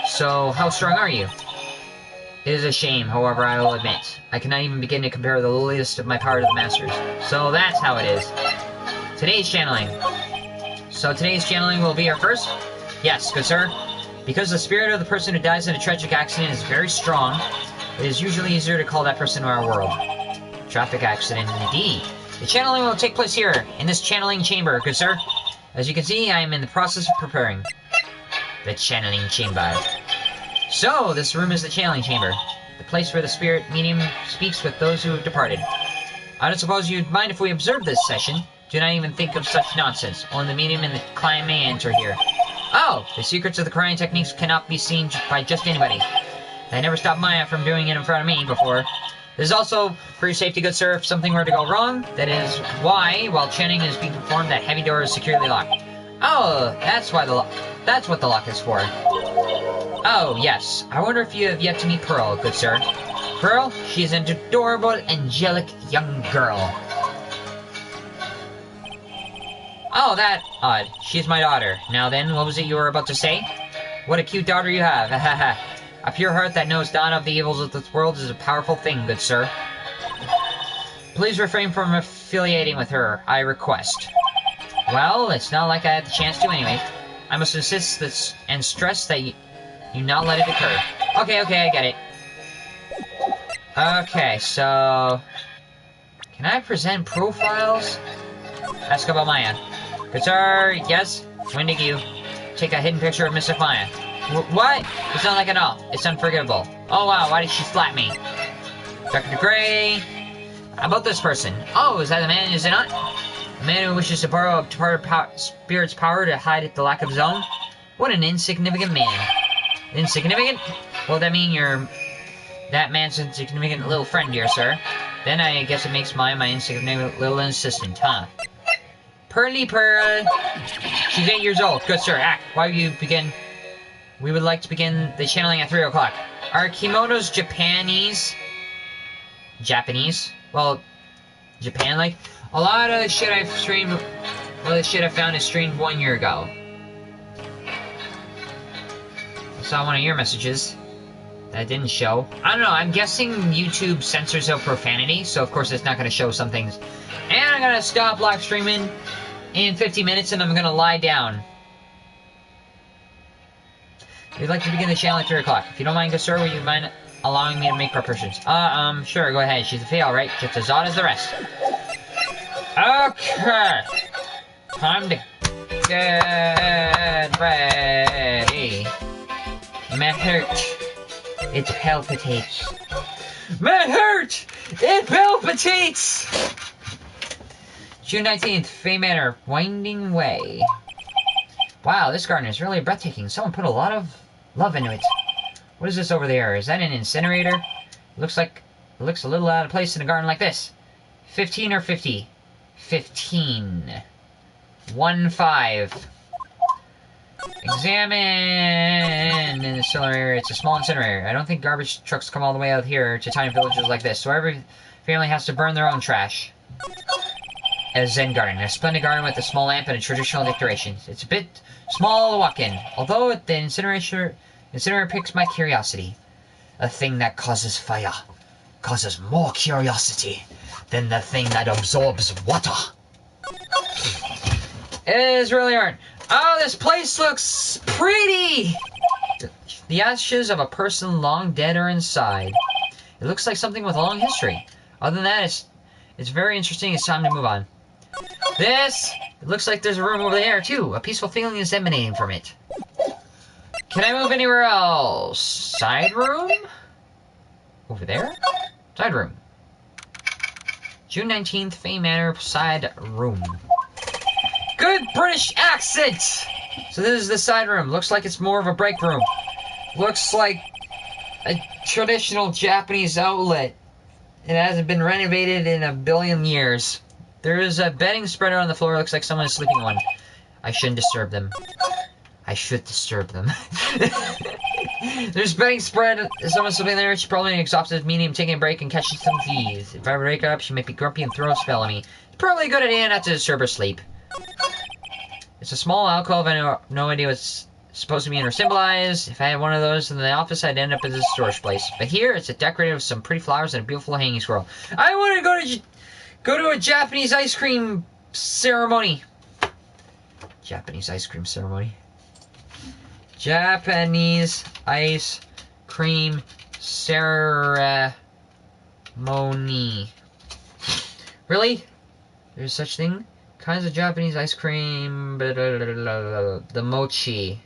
So, how strong are you? It is a shame, however, I will admit. I cannot even begin to compare the lowliest of my power to the masters. So that's how it is. Today's channeling. So today's channeling will be our first? Yes, good sir. Because the spirit of the person who dies in a tragic accident is very strong, it is usually easier to call that person to our world. Traffic accident, indeed. The channeling will take place here, in this channeling chamber, good sir. As you can see, I am in the process of preparing the channeling chamber. So, this room is the channeling chamber, the place where the spirit medium speaks with those who have departed. I don't suppose you'd mind if we observe this session. Do not even think of such nonsense. Only the medium and the client may enter here. Oh! The secrets of the crying techniques cannot be seen by just anybody. That never stopped Maya from doing it in front of me before. This is also for your safety, good sir, if something were to go wrong. That is why, while chanting is being performed, that heavy door is securely locked. Oh, that's what the lock is for. Oh, yes. I wonder if you have yet to meet Pearl, good sir. Pearl? She is an adorable, angelic young girl. Oh, that odd. She's my daughter. Now then, what was it you were about to say? What a cute daughter you have. Ha ha ha. A pure heart that knows not of the evils of this world is a powerful thing, good sir. Please refrain from affiliating with her, I request. Well, it's not like I had the chance to anyway. I must insist and stress that you not let it occur. Okay, I get it. Okay, so... Can I present profiles? Ask about Maya. Good sir, yes? When did you take a hidden picture of Mystic Maya? What? It's not like it all. It's unforgivable. Oh wow, why did she slap me? Dr. Gray. How about this person? Oh, is that the man, is it not? A man who wishes to borrow a departed spirit's power to hide the lack of his own? What an insignificant man. Insignificant? Well, that mean you're... That man's insignificant little friend, dear sir. Then I guess it makes my insignificant little assistant, huh? Pearly Pearl. She's 8 years old. Good sir. Act. Why would you begin? We would like to begin the channeling at 3 o'clock. Are kimonos Japanese? Japanese? Well, Japan, like? A lot of the shit I've streamed, well, the shit I found is streamed 1 year ago. I saw one of your messages that didn't show. I don't know, I'm guessing YouTube censors out profanity, so of course it's not going to show some things. And I'm going to stop live streaming in 50 minutes and I'm going to lie down. We'd like to begin the channel at 3 o'clock. If you don't mind, good sir, would you mind allowing me to make preparations? Sure, go ahead. She's a fail, right? Just as odd as the rest. Okay. Time to get ready. My heart, it palpitates. My heart, it palpitates! June 19th, Fay Manor, Winding Way. Wow, this garden is really breathtaking. Someone put a lot of love into it. What is this over there? Is that an incinerator? Looks a little out of place in a garden like this. 15 or 50? 15. 1-5. Examine in the incinerator. It's a small incinerator. I don't think garbage trucks come all the way out here to tiny villages like this, so every family has to burn their own trash. A Zen garden. A splendid garden with a small lamp and a traditional decoration. It's a bit small to walk in, although the incinerator piques my curiosity. A thing that causes fire causes more curiosity than the thing that absorbs water. It is really hard. Oh, this place looks pretty! The ashes of a person long dead are inside. It looks like something with a long history. Other than that, it's very interesting. It's time to move on. It looks like there's a room over there, too. A peaceful feeling is emanating from it. Can I move anywhere else? Side room? Over there? Side room. June 19th, Fay Manor, side room. Good British accent! So this is the side room. Looks like it's more of a break room. Looks like a traditional Japanese outlet. It hasn't been renovated in a billion years. There is a bedding spreader on the floor. Looks like someone is sleeping on. I shouldn't disturb them. I should disturb them. There's bedding spread. Someone's sleeping there. She's probably exhausted, meaning I'm taking a break and catching some V's. If I wake up, she might be grumpy and throw a spell at me. It's probably a good idea not to disturb her sleep. It's a small alcove. I have no idea what's supposed to mean or symbolize. If I had one of those in the office, I'd end up as a storage place. But here, it's decorated with some pretty flowers and a beautiful hanging squirrel. I want to go to a Japanese ice cream ceremony. Japanese ice cream ceremony. Japanese ice cream ceremony. Really? There's such thing? Kinds of Japanese ice cream. The mochi.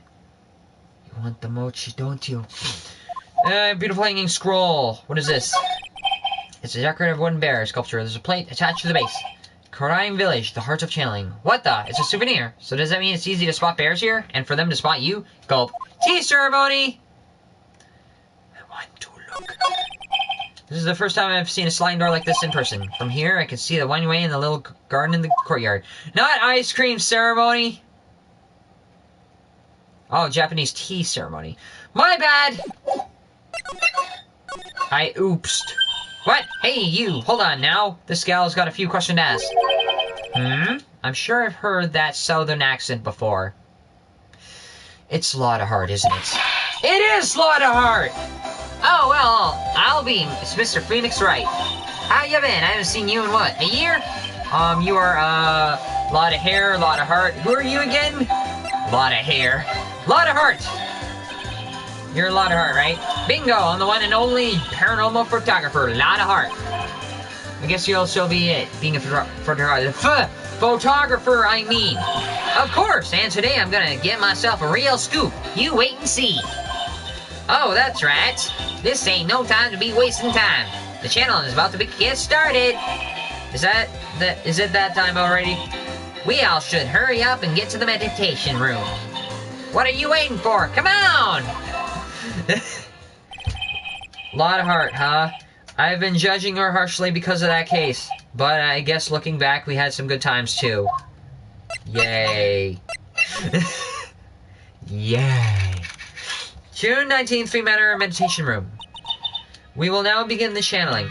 You want the mochi, don't you? Beautiful hanging scroll. What is this? It's a decorative wooden bear sculpture. There's a plate attached to the base. Crime Village, the heart of channeling. What the? It's a souvenir. So does that mean it's easy to spot bears here? And for them to spot you? Gulp. Tea ceremony! I want to look. This is the first time I've seen a sliding door like this in person. From here, I can see the winding way in the little garden in the courtyard. Not ice cream ceremony! Oh, Japanese tea ceremony. My bad! I oopsed. What? Hey, you! Hold on now. This gal's got a few questions to ask. I'm sure I've heard that southern accent before. It's Lottahart, isn't it? It is Lottahart! Oh, well, I'll be Mr. Phoenix Wright. How you been? I haven't seen you in what, a year? You are, lot of hair, lot of heart. Who are you again? Lot of hair. Lottahart! You're Lottahart, right? Bingo! I'm the one and only paranormal photographer, Lottahart. I guess you'll also be it, being a photographer, I mean. Of course, and today I'm gonna get myself a real scoop. You wait and see. Oh, that's right. This ain't no time to be wasting time. The channel is about to get started. Is it that time already? We all should hurry up and get to the meditation room. What are you waiting for? Come on! Lottahart, huh? I've been judging her harshly because of that case. But I guess looking back, we had some good times too. Yay. Yay. June 19th, Freematter Meditation Room. We will now begin the channeling.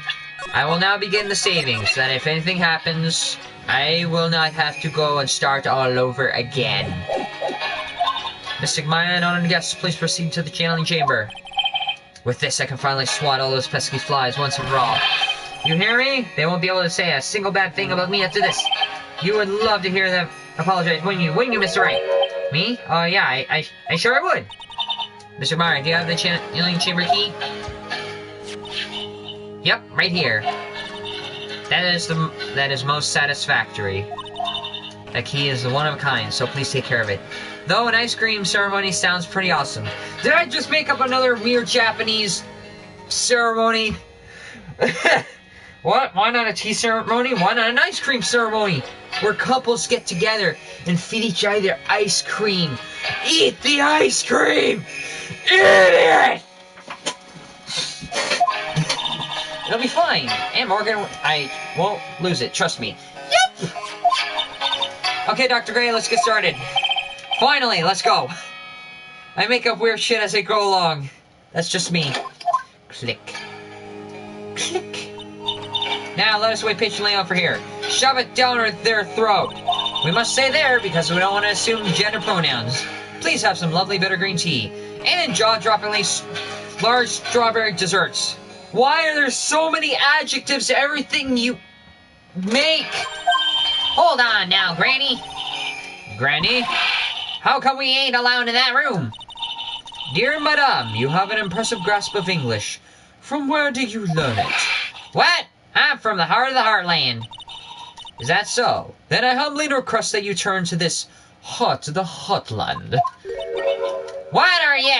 I will now begin the saving, so that if anything happens, I will not have to go and start all over again. Mystic Maya and honored guests, please proceed to the channeling chamber. With this, I can finally swat all those pesky flies once and for all. You hear me? They won't be able to say a single bad thing about me after this. You would love to hear them apologize, wouldn't you, Mr. Wright? Me? Oh, yeah, I sure would. Mr. Maya, do you have the channeling chamber key? Yep, right here. That is most satisfactory. That key is the one of a kind, so please take care of it. Though an ice cream ceremony sounds pretty awesome. Did I just make up another weird Japanese ceremony? What? Why not a tea ceremony? Why not an ice cream ceremony? Where couples get together and feed each other ice cream. Eat the ice cream! Eat it! It'll be fine. And Morgan, I won't lose it. Trust me. Yep! Okay, Dr. Gray, let's get started. Finally, let's go. I make up weird shit as I go along. That's just me. Click. Click. Now, let us wait patiently over here. Shove it down their throat. We must say there because we don't want to assume gender pronouns. Please have some lovely bitter green tea. And jaw-droppingly large strawberry desserts. Why are there so many adjectives to everything you make? Hold on now, Granny. Granny? How come we ain't allowed in that room? Dear Madame, you have an impressive grasp of English. From where did you learn it? What? I'm from the heart of the heartland. Is that so? Then I humbly request that you turn to this heart of the heartland. What are you?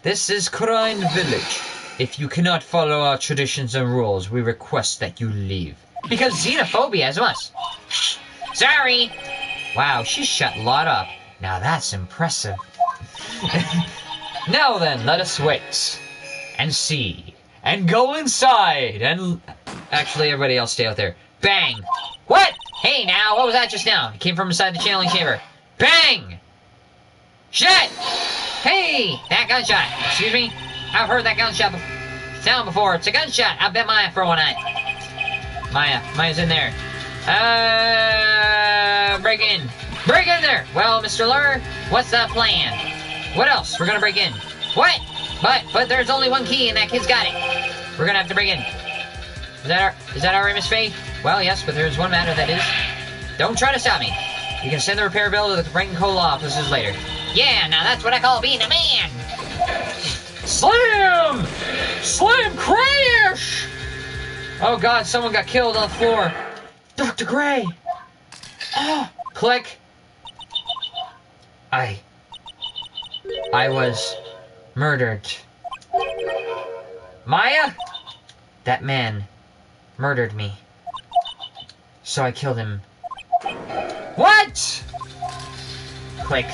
This is Crime Village. If you cannot follow our traditions and rules, we request that you leave. Because xenophobia is us. Sorry. Wow, she shut a lot up. Now that's impressive. Now then, let us wait. And see. And go inside. And actually, everybody else stay out there. Bang. What? Hey now, what was that just now? It came from inside the channeling chamber. Bang! Shit! Hey! That gunshot. Excuse me? I've heard that gunshot sound before. It's a gunshot. I bet Maya for one night. Maya's in there. Break in. Break in there! Well, Mr. Lurr, what's the plan? What else? We're gonna break in. What? But there's only one key and that kid's got it. We're gonna have to break in. Is that alright, Miss Faye? Well, yes, but there's one matter that is. Don't try to stop me. You can send the repair bill to the Wright & Co. law offices later. Yeah, now that's what I call being a man. Slam! Slam crash! Oh god, someone got killed on the floor. Dr. Gray! Oh, click. I was murdered. Maya? That man murdered me. So I killed him. What? Click.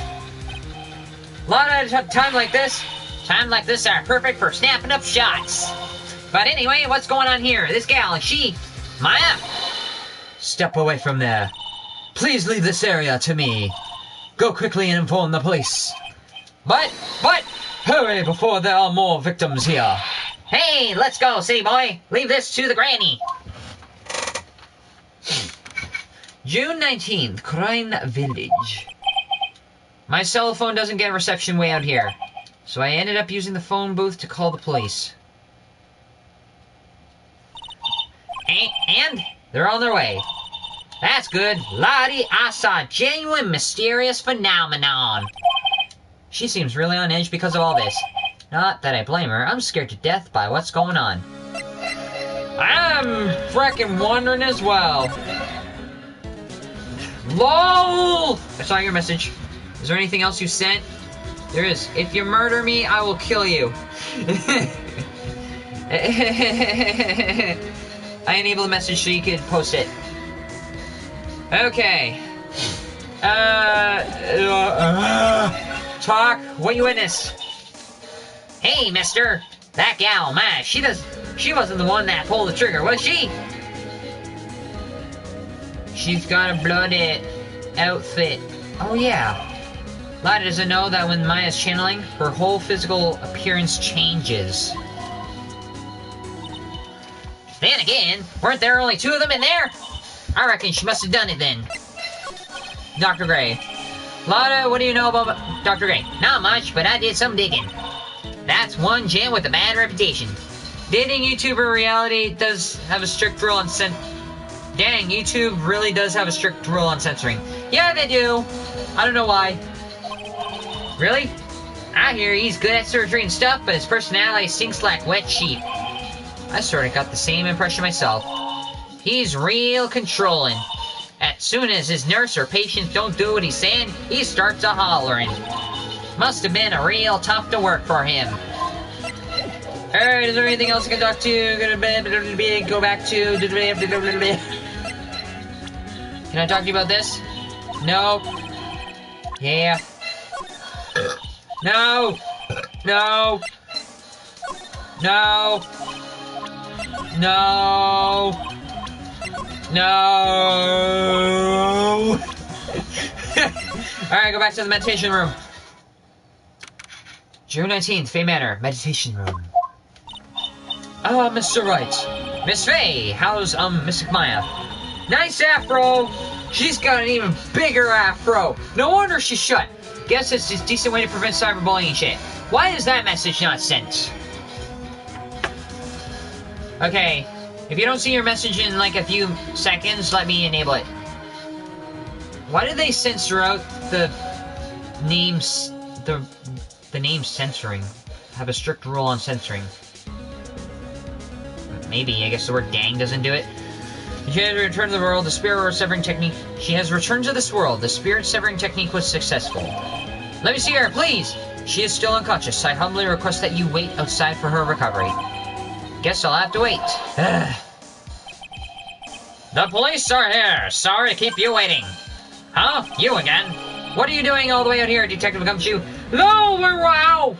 A lot of time like this are perfect for snapping up shots. But anyway, what's going on here? This gal, is she Maya? Step away from there. Please leave this area to me. Go quickly and inform the police. But, hurry before there are more victims here. Hey, let's go, city boy. Leave this to the granny. June 19th, Crime Village. My cell phone doesn't get reception way out here, so I ended up using the phone booth to call the police. And they're on their way. That's good. Lottie, I saw a genuine mysterious phenomenon. She seems really on edge because of all this. Not that I blame her. I'm scared to death by what's going on. I'm frickin' wondering as well. LOL! I saw your message. Is there anything else you sent? There is. If you murder me, I will kill you. I enabled the message so you could post it. Okay. Talk. What you witness? Hey, mister. That gal, man, she wasn't the one that pulled the trigger, was she? She's got a blooded outfit. Oh, yeah. Lada doesn't know that when Maya's channeling, her whole physical appearance changes. Then again, weren't there only 2 of them in there? I reckon she must have done it then. Dr. Gray. Lada, what do you know about Dr. Gray? Not much, but I did some digging. That's one gem with a bad reputation. Dating YouTuber reality does have a strict rule on Dang, YouTube really does have a strict rule on censoring. Yeah, they do. I don't know why. Really? I hear he's good at surgery and stuff, but his personality stinks like wet sheep. I sort of got the same impression myself. He's real controlling. As soon as his nurse or patients don't do what he's saying, he starts a-hollering. Must have been a real tough to work for him. Alright, is there anything else I can talk to? Go back to... Can I talk to you about this? No. Yeah. No! No! No! No! No! Alright, go back to the meditation room. June 19th, Faye Manor, meditation room. Ah, Mr. Wright. Miss Faye, how's, Mystic Maya? Nice afro! She's got an even bigger afro! No wonder she's shut. Guess it's a decent way to prevent cyberbullying and shit. Why is that message not sent? Okay, if you don't see your message in like a few seconds, let me enable it. Why did they censor out the names, the name censoring? Have a strict rule on censoring. Maybe, I guess the word dang doesn't do it. She has returned to the world, the spirit severing technique. She has returned to this world. The spirit severing technique was successful. Let me see her, please! She is still unconscious. I humbly request that you wait outside for her recovery. Guess I'll have to wait. The police are here. Sorry to keep you waiting. Huh? You again? What are you doing all the way out here, Detective Gumshoe? Lower, wow!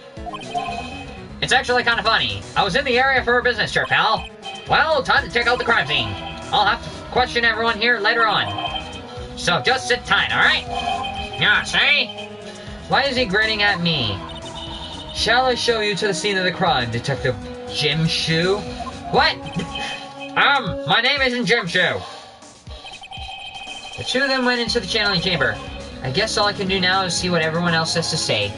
It's actually kind of funny. I was in the area for a business trip, pal. Well, time to check out the crime scene. I'll have to question everyone here later on. So just sit tight, alright? Yeah, see? Why is he grinning at me? Shall I show you to the scene of the crime, Detective Jim Shoe? What? My name isn't Jim Shoe. The 2 of them went into the channeling chamber. I guess all I can do now is see what everyone else has to say.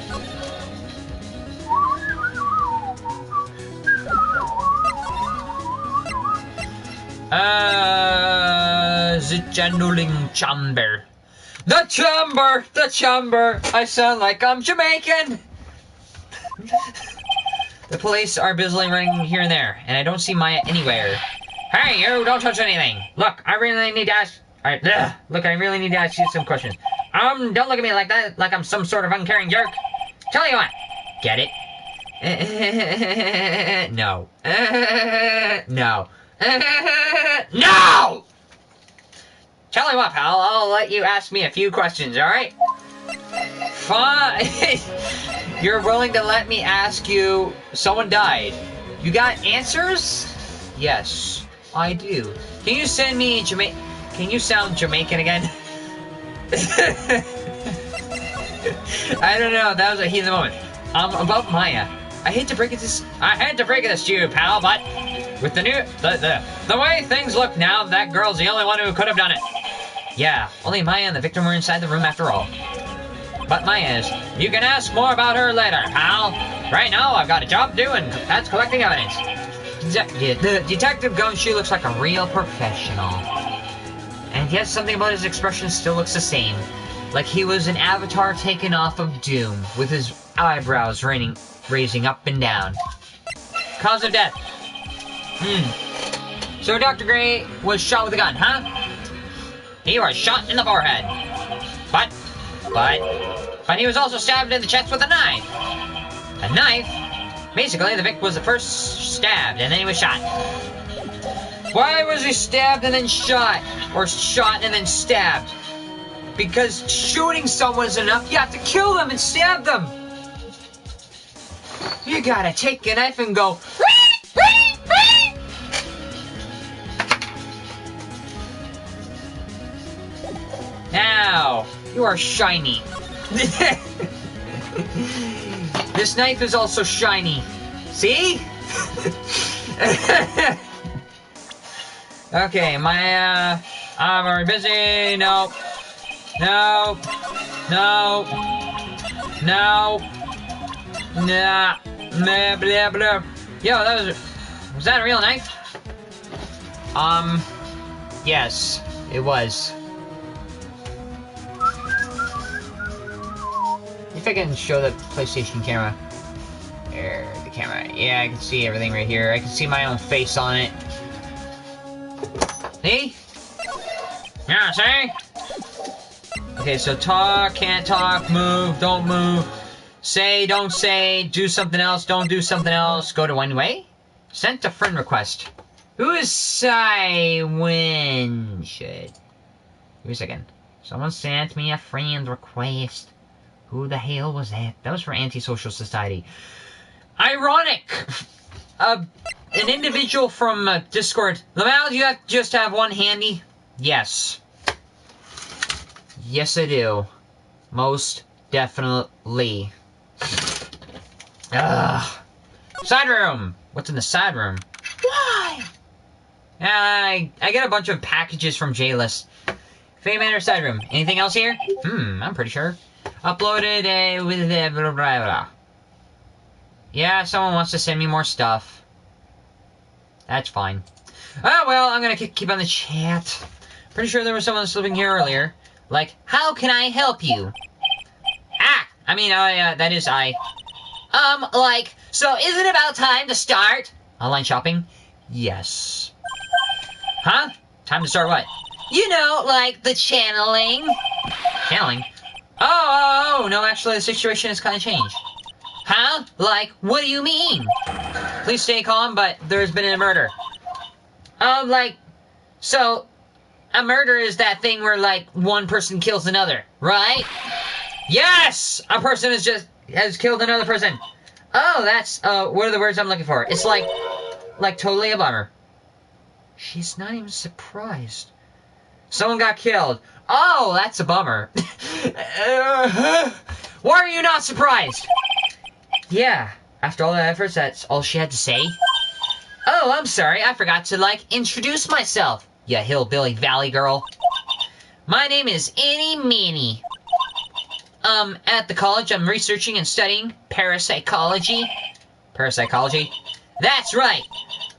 The channeling chamber. The chamber! The chamber! I sound like I'm Jamaican! The police are busily running here and there, and I don't see Maya anywhere. Hey, you! Don't touch anything! Look, I really need to ask... Look, I really need to ask you some questions. Don't look at me like that, like I'm some sort of uncaring jerk. Tell you what. Get it? No. No. No! Tell you what, pal, I'll let you ask me a few questions, alright? Fine. You're willing to let me ask you... Someone died. You got answers? Yes, I do. Can you send me Can you sound Jamaican again? I don't know, that was a heat of the moment. About Maya. I hate to break it to you, pal, but with the way things look now, that girl's the only one who could have done it. Yeah, only Maya and the victim were inside the room after all. But Maya is. You can ask more about her later, pal. Right now, I've got a job to do, and that's collecting evidence. The Detective Gumshoe looks like a real professional. And yet something about his expression still looks the same. Like he was an avatar taken off of Doom, with his eyebrows raising up and down. Cause of death. So Dr. Gray was shot with a gun, huh? He was shot in the forehead. But he was also stabbed in the chest with a knife. A knife? Basically, the victim was the first stabbed, and then he was shot. Why was he stabbed and then shot? Or shot and then stabbed? Because shooting someone's enough, you have to kill them and stab them! You gotta take a knife and go... Now, you are shiny. This knife is also shiny. See? Okay, I'm very busy. No. No. No. No. Nah. Blah, blah, blah. Yo, was that a real knife? Yes, it was. If I can show the PlayStation camera. There, the camera. Yeah, I can see everything right here. I can see my own face on it. See? Yeah, see? Okay, so talk, can't talk, move, don't move. Say, don't say, do something else, don't do something else. Go to one way. Sent a friend request. Who is Wait a second. Someone sent me a friend request. Who the hell was that? That was for Antisocial Society. Ironic! An individual from Discord. Lamal, do you just have one handy? Yes. Yes, I do. Most definitely. Ugh. Side room! What's in the side room? Why? I got a bunch of packages from J-List. Fame Manor side room. Anything else here? I'm pretty sure. Uploaded with blah, blah, blah. Yeah, someone wants to send me more stuff. That's fine. Oh, well, I'm gonna keep on the chat. Pretty sure there was someone sleeping here earlier. Like, how can I help you? That is I. So is it about time to start? Online shopping? Yes. Huh? Time to start what? You know, like the channeling. Channeling? Oh, no, actually the situation has kind of changed. Huh? Like, what do you mean? Please stay calm, but there's been a murder. So, a murder is that thing where, like, one person kills another, right? Yes! A person has killed another person. Oh, that's, what are the words I'm looking for? It's like totally a bummer. She's not even surprised. Someone got killed. Oh, that's a bummer. Why are you not surprised? Yeah, after all the efforts, that's all she had to say. Oh, I'm sorry, I forgot to, introduce myself, you hillbilly valley girl. My name is Annie Manny. At the college, I'm researching and studying parapsychology. Parapsychology? That's right.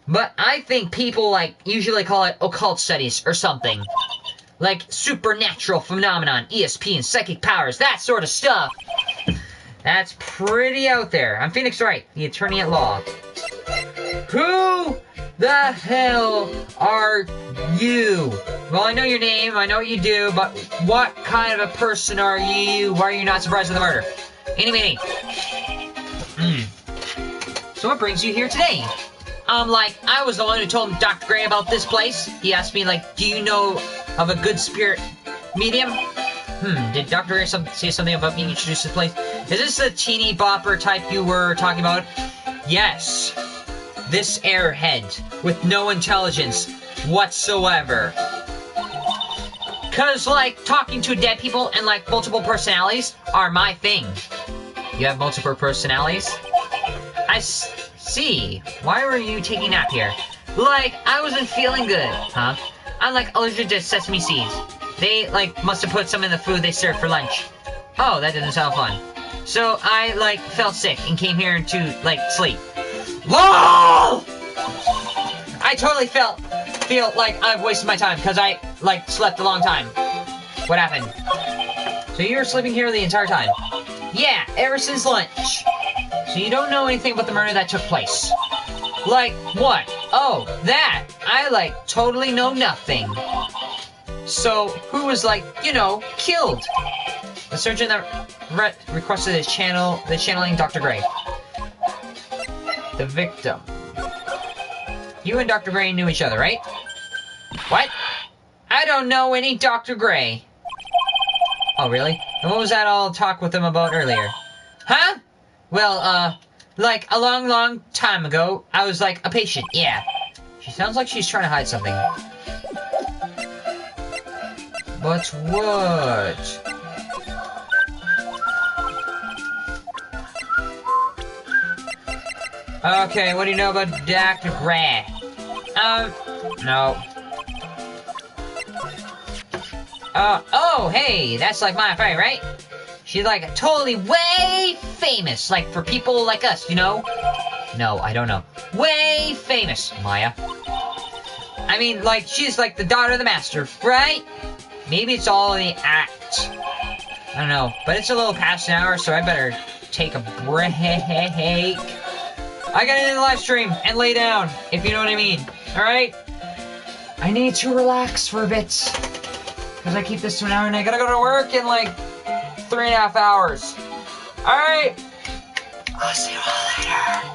But I think people, usually call it occult studies or something. Like supernatural phenomenon, ESP, and psychic powers, that sort of stuff. That's pretty out there. I'm Phoenix Wright, the attorney at law. Who the hell are you? Well, I know your name, I know what you do, but what kind of a person are you? Why are you not surprised at the murder? Any. So what brings you here today? I was the one who told Dr. Gray about this place. He asked me, do you know of a good spirit medium? Did Dr. Gray say something about being introduced to this place? Is this the teeny bopper type you were talking about? Yes. This airhead with no intelligence whatsoever. Cause, talking to dead people and, multiple personalities are my thing. You have multiple personalities? I see. Why were you taking a nap here? I wasn't feeling good. Huh? I'm, allergic to sesame seeds. They, must have put some in the food they served for lunch. Oh, that doesn't sound fun. So, I, felt sick and came here to, sleep. LOL! I totally feel like I've wasted my time, because I, slept a long time. What happened? So you were sleeping here the entire time? Yeah, ever since lunch. So you don't know anything about the murder that took place? What? Oh, that! I, totally know nothing. So, who was, killed? The surgeon that requested the channeling Dr. Gray. The victim. You and Dr. Gray knew each other, right? What? I don't know any Dr. Gray. Oh, really? And what was that all talk with him about earlier? Huh? Well, a long time ago, I was, a patient, yeah. She sounds like she's trying to hide something. But what? Okay, what do you know about Dr. Gray? No. Oh, hey, that's like my friend, right? She's like totally way famous, like for people like us, you know? No, I don't know. Way famous, Maya. I mean, like, she's like the daughter of the master, right? Maybe it's all in the act. I don't know, but it's a little past an hour, so I better take a break. I gotta end the live stream and lay down, if you know what I mean. Alright? I need to relax for a bit. Because I keep this to an hour and I gotta go to work in like 3.5 hours. Alright? I'll see you all later.